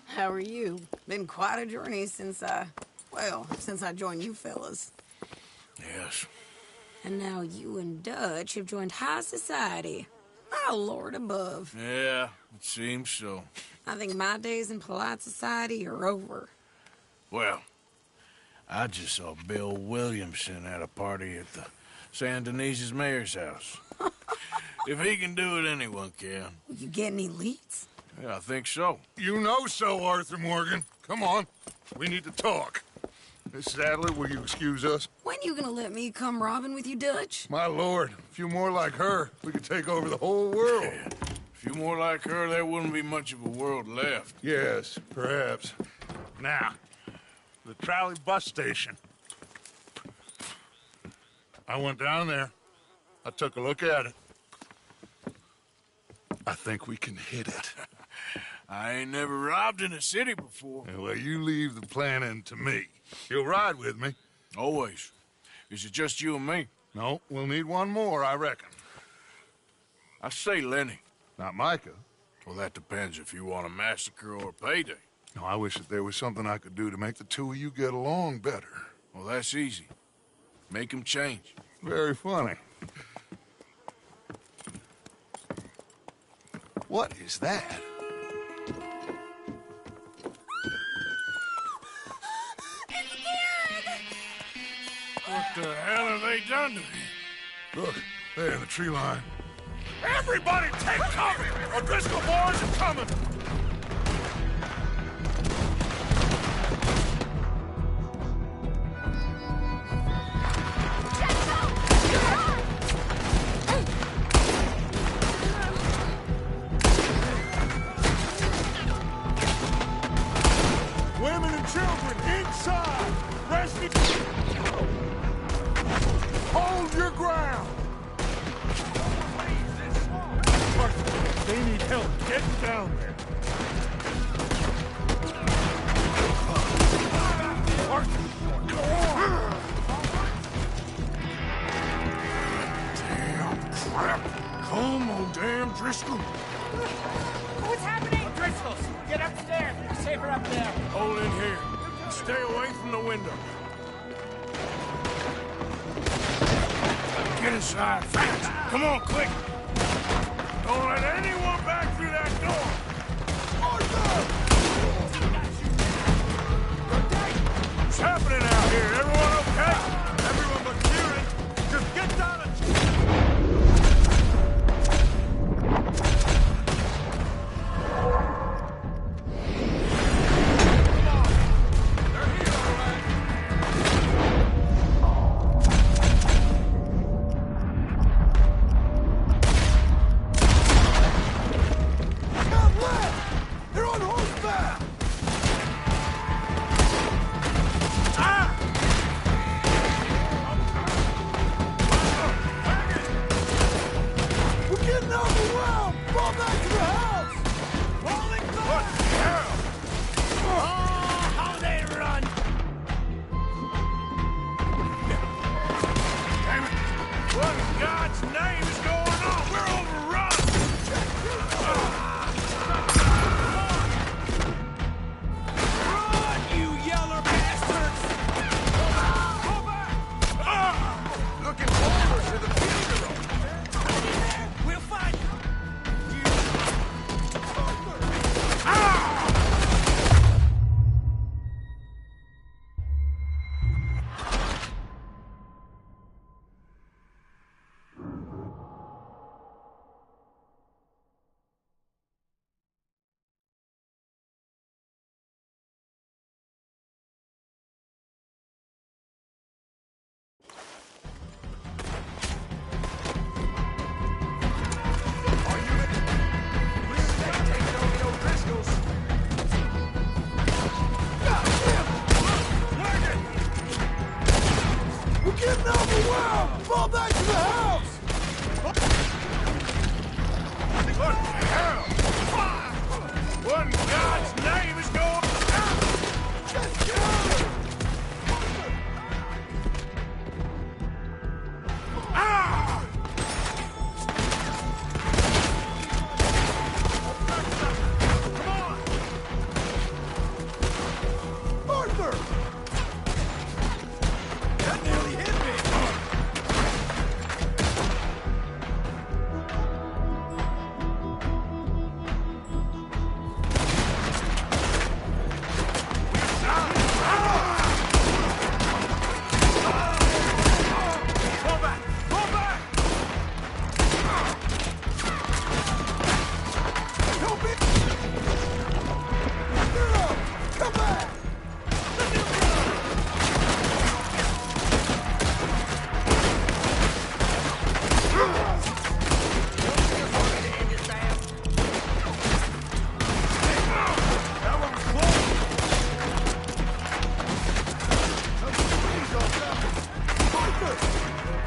How are you? Been quite a journey since I joined you fellas. Yes. And now you and Dutch have joined high society. My lord above. Yeah, it seems so. I think my days in polite society are over. Well, I just saw Bill Williamson at a party at the San Denise's mayor's house. If he can do it, anyone can. You get any leads? Yeah, I think so. You know so, Arthur Morgan. Come on. We need to talk. Mrs. Adler, will you excuse us? When you gonna let me come robbing with you, Dutch? My lord, a few more like her, we could take over the whole world. Yeah. If you more like her, there wouldn't be much of a world left. Yes, perhaps. Now, the trolley bus station. I went down there. I took a look at it. I think we can hit it. I ain't never robbed in a city before. Well, you leave the planning to me. You'll ride with me. Always. Is it just you and me? No, we'll need one more, I reckon. I say Lenny. Not Micah. Well, that depends if you want a massacre or a payday. No, I wish that there was something I could do to make the two of you get along better. Well, that's easy. Make him change. Very funny. What is that? What the hell have they done to me? Look, there in the tree line. Everybody take cover! O'Driscoll boys are coming! Women and children inside! Rescue! Hold your ground! They need help getting down there. Damn crap! Come on, damn Driscoll! What's happening? Driscoll's! Get upstairs! It's safer up there! Hold in here. Stay away from the window. Get inside, fast! Come on, quick! Don't let anyone back through that door! What's happening out here? Everyone okay? Everyone but Kieran. Just get down and...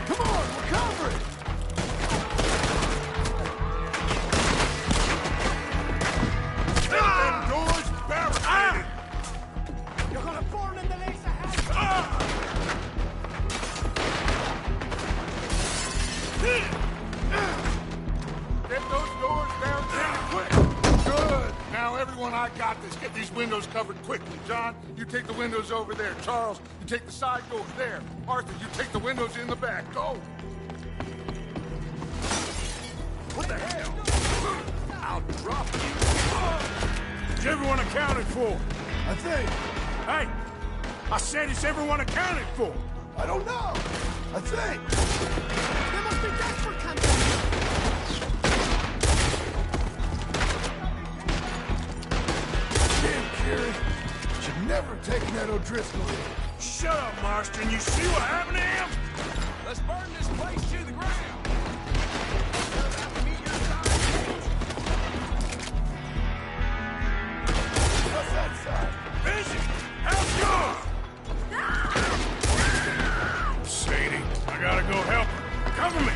Come on, we're covering! Them doors barricaded! You're gonna form in the laser house! Get those doors barricaded quick! Good! Now, everyone, I got this. Get these windows covered quickly. John, you take the windows over there. Charles, you take the side door there. Arthur, you take the windows in the back. Go! What the hell? I'll drop you. Is everyone accounted for? I think. Hey! I said it's everyone accounted for! I don't know! I think! There must be desperate coming! Damn, Kerry. Should never have taken that O'Driscoll in. Shut up, Marston. You see what happened to him? Let's burn this place to the ground. What's that side? Busy! How's yours? Sadie, I gotta go help her. Cover me!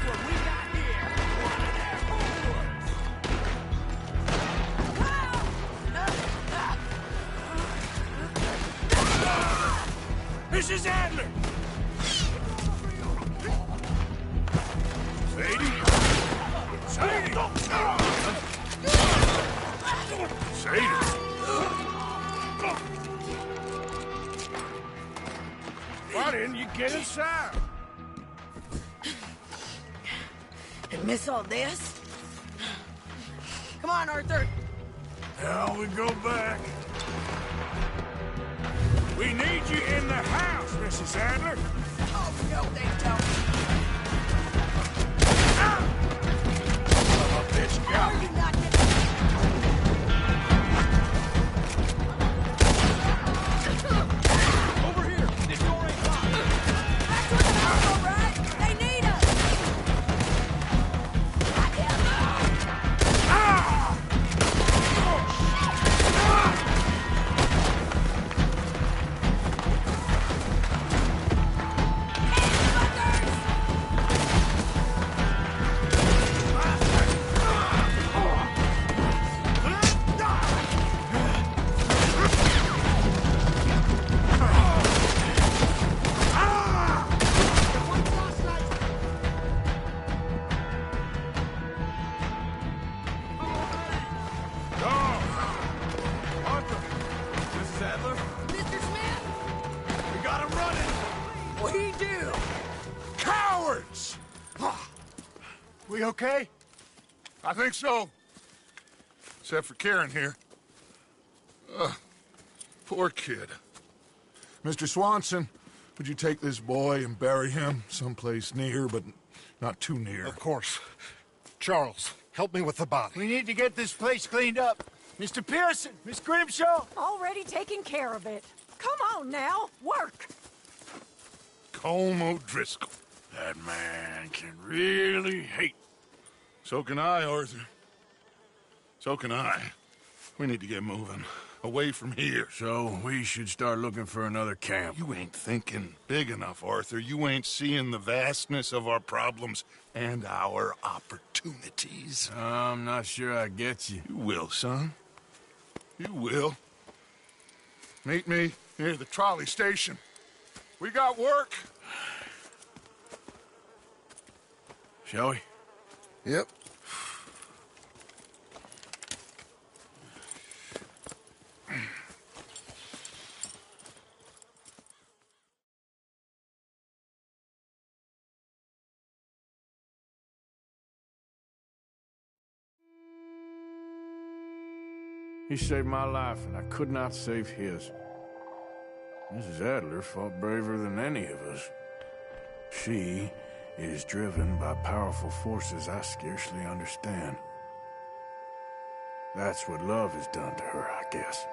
What we got here? One of their This is Adler! Sadie? Sadie! Sadie! Why didn't you get inside? And miss all this? Come on, Arthur. Now we go back. We need you in the house, Mrs. Adler. Oh, no, they don't. Oh, bitch, got me. Over here. This door ain't locked. Back to the house, all right? They need us. Mrs. Adler? Mr. Smith? We got him running. We do. Cowards! We okay? I think so. Except for Karen here. Poor kid. Mr. Swanson, would you take this boy and bury him someplace near, but not too near? Of course. Charles, help me with the body. We need to get this place cleaned up. Mr. Pearson, Miss Grimshaw. Already taking care of it. Come on now, work. Colm O'Driscoll. That man can really hate. So can I, Arthur. So can I. We need to get moving. Away from here. So we should start looking for another camp. You ain't thinking big enough, Arthur. You ain't seeing the vastness of our problems and our opportunities. I'm not sure I get you. You will, son. You will. Meet me near the trolley station. We got work. Shall we? Yep. He saved my life, and I could not save his. Mrs. Adler fought braver than any of us. She is driven by powerful forces I scarcely understand. That's what love has done to her, I guess.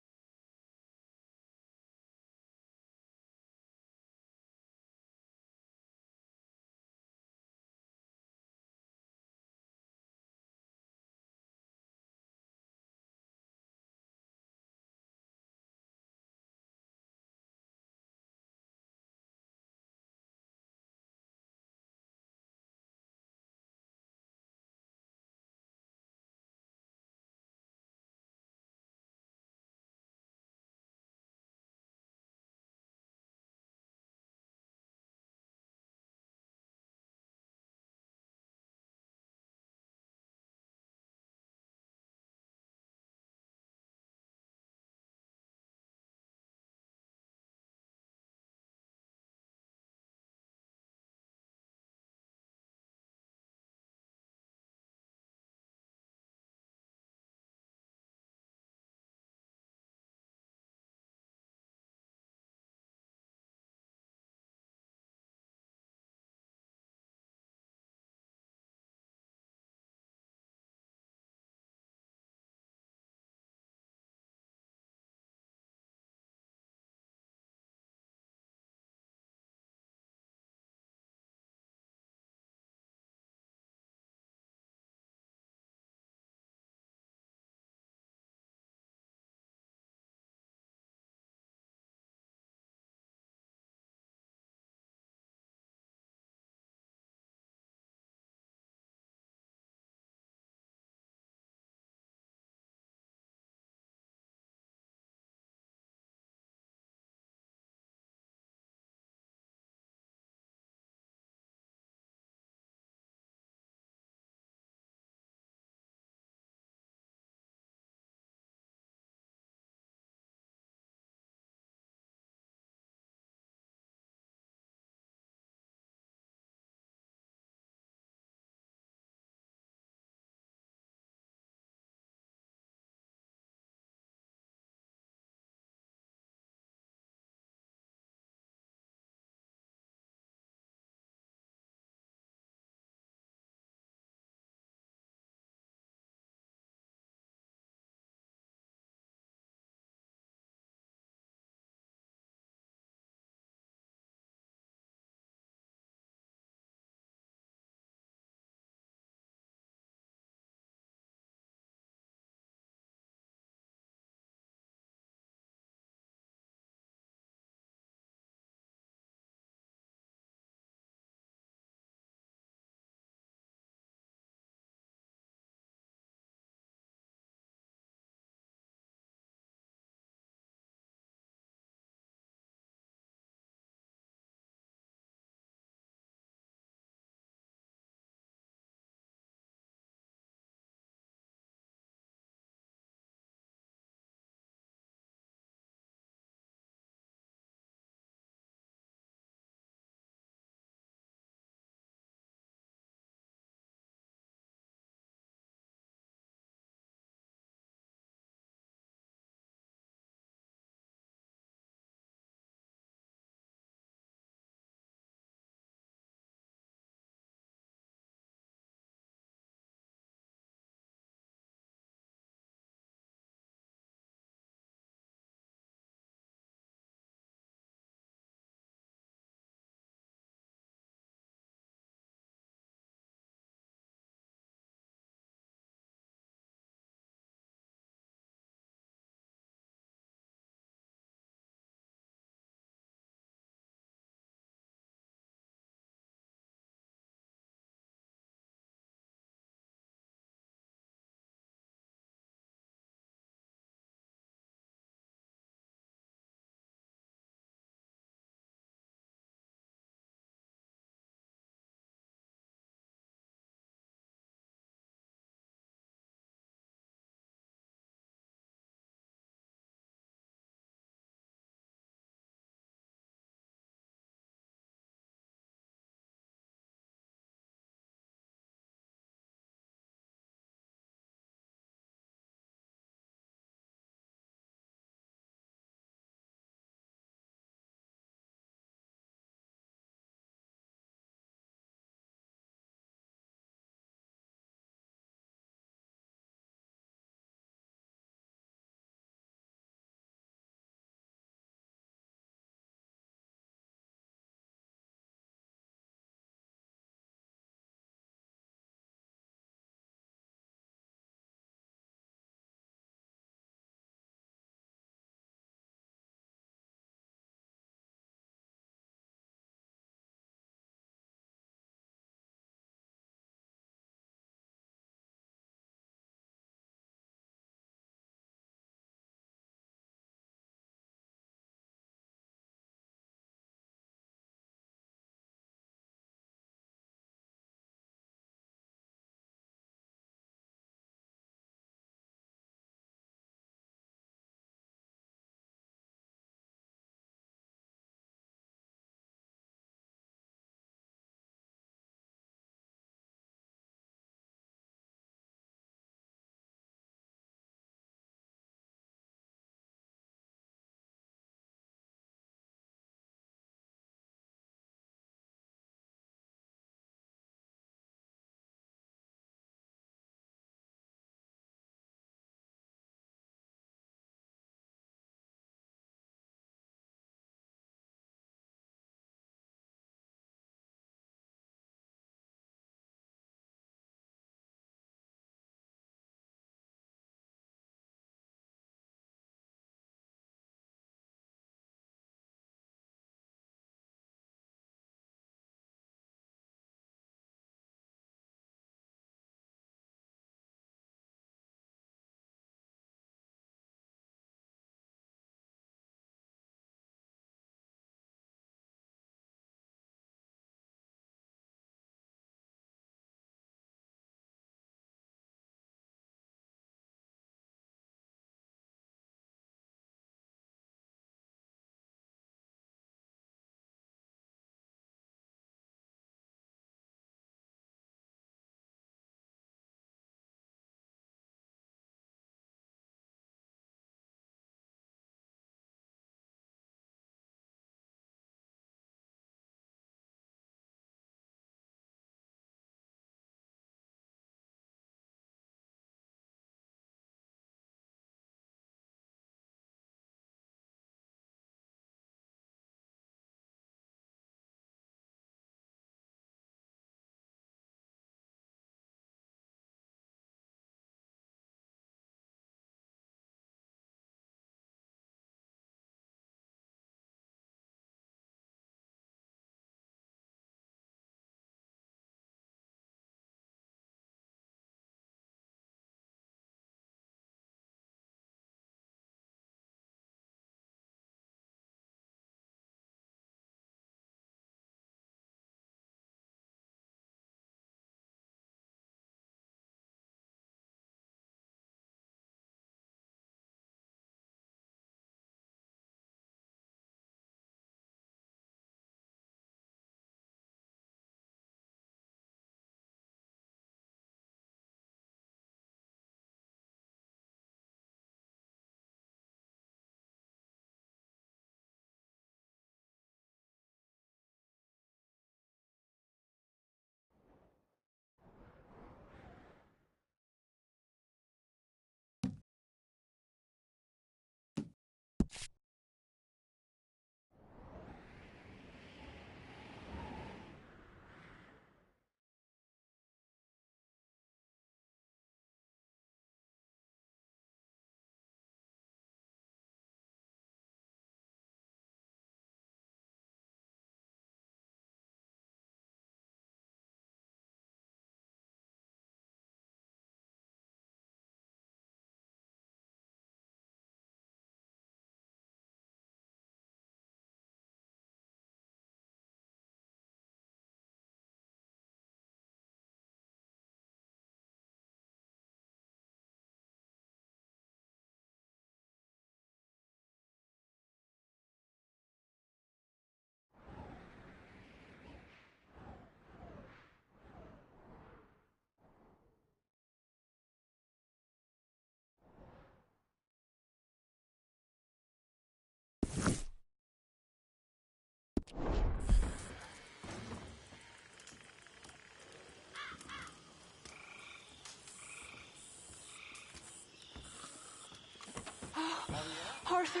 Arthur,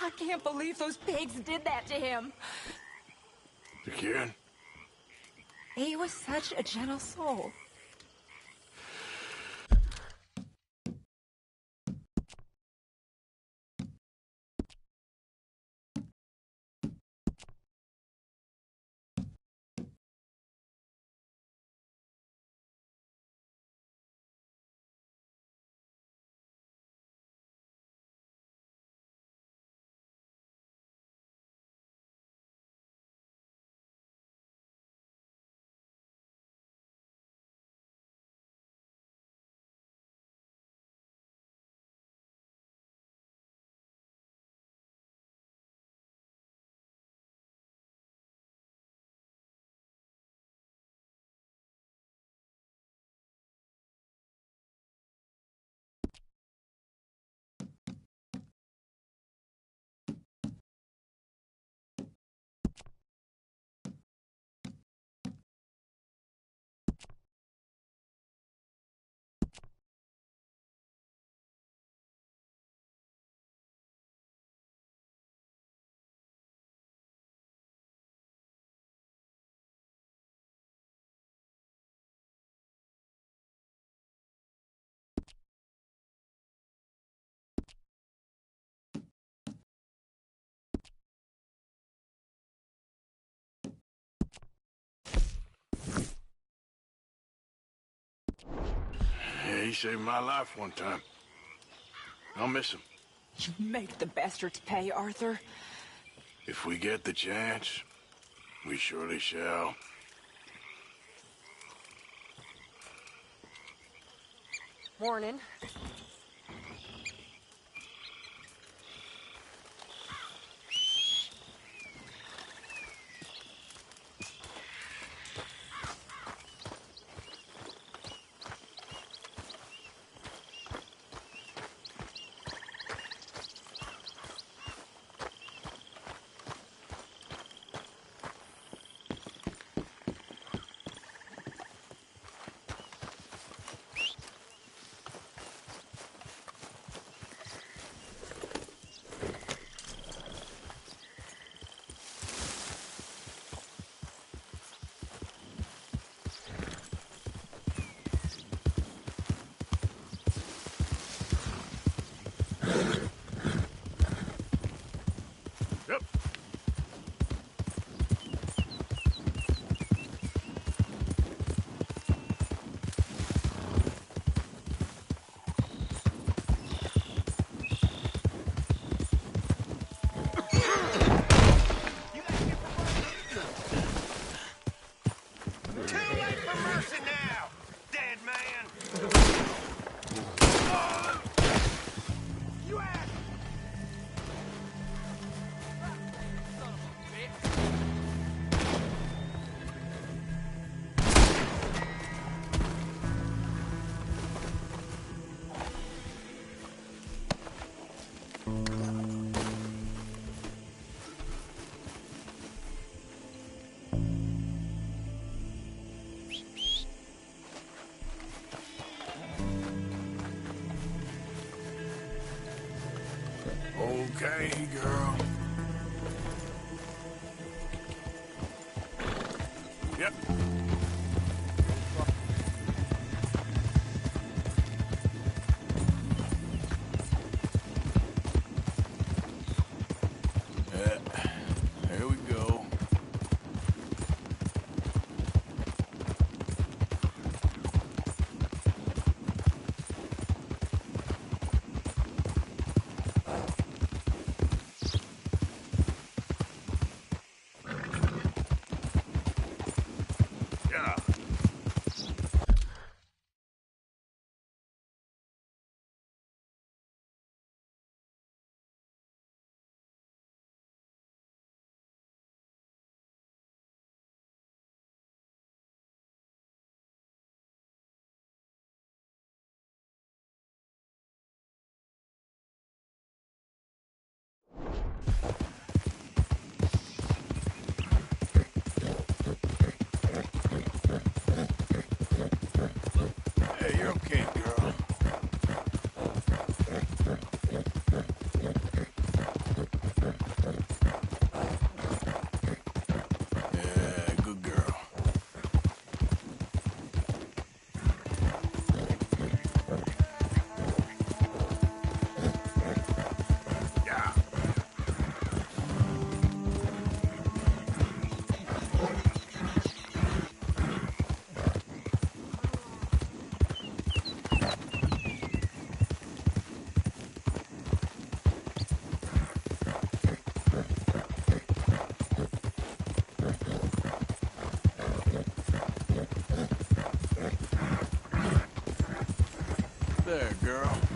I can't believe those pigs did that to him. To Kieran? He was such a gentle soul. Yeah, he saved my life one time. I'll miss him. You make the bastards pay, Arthur. If we get the chance, we surely shall. Morning. Okay, girl. Yep. Here we go. There, girl.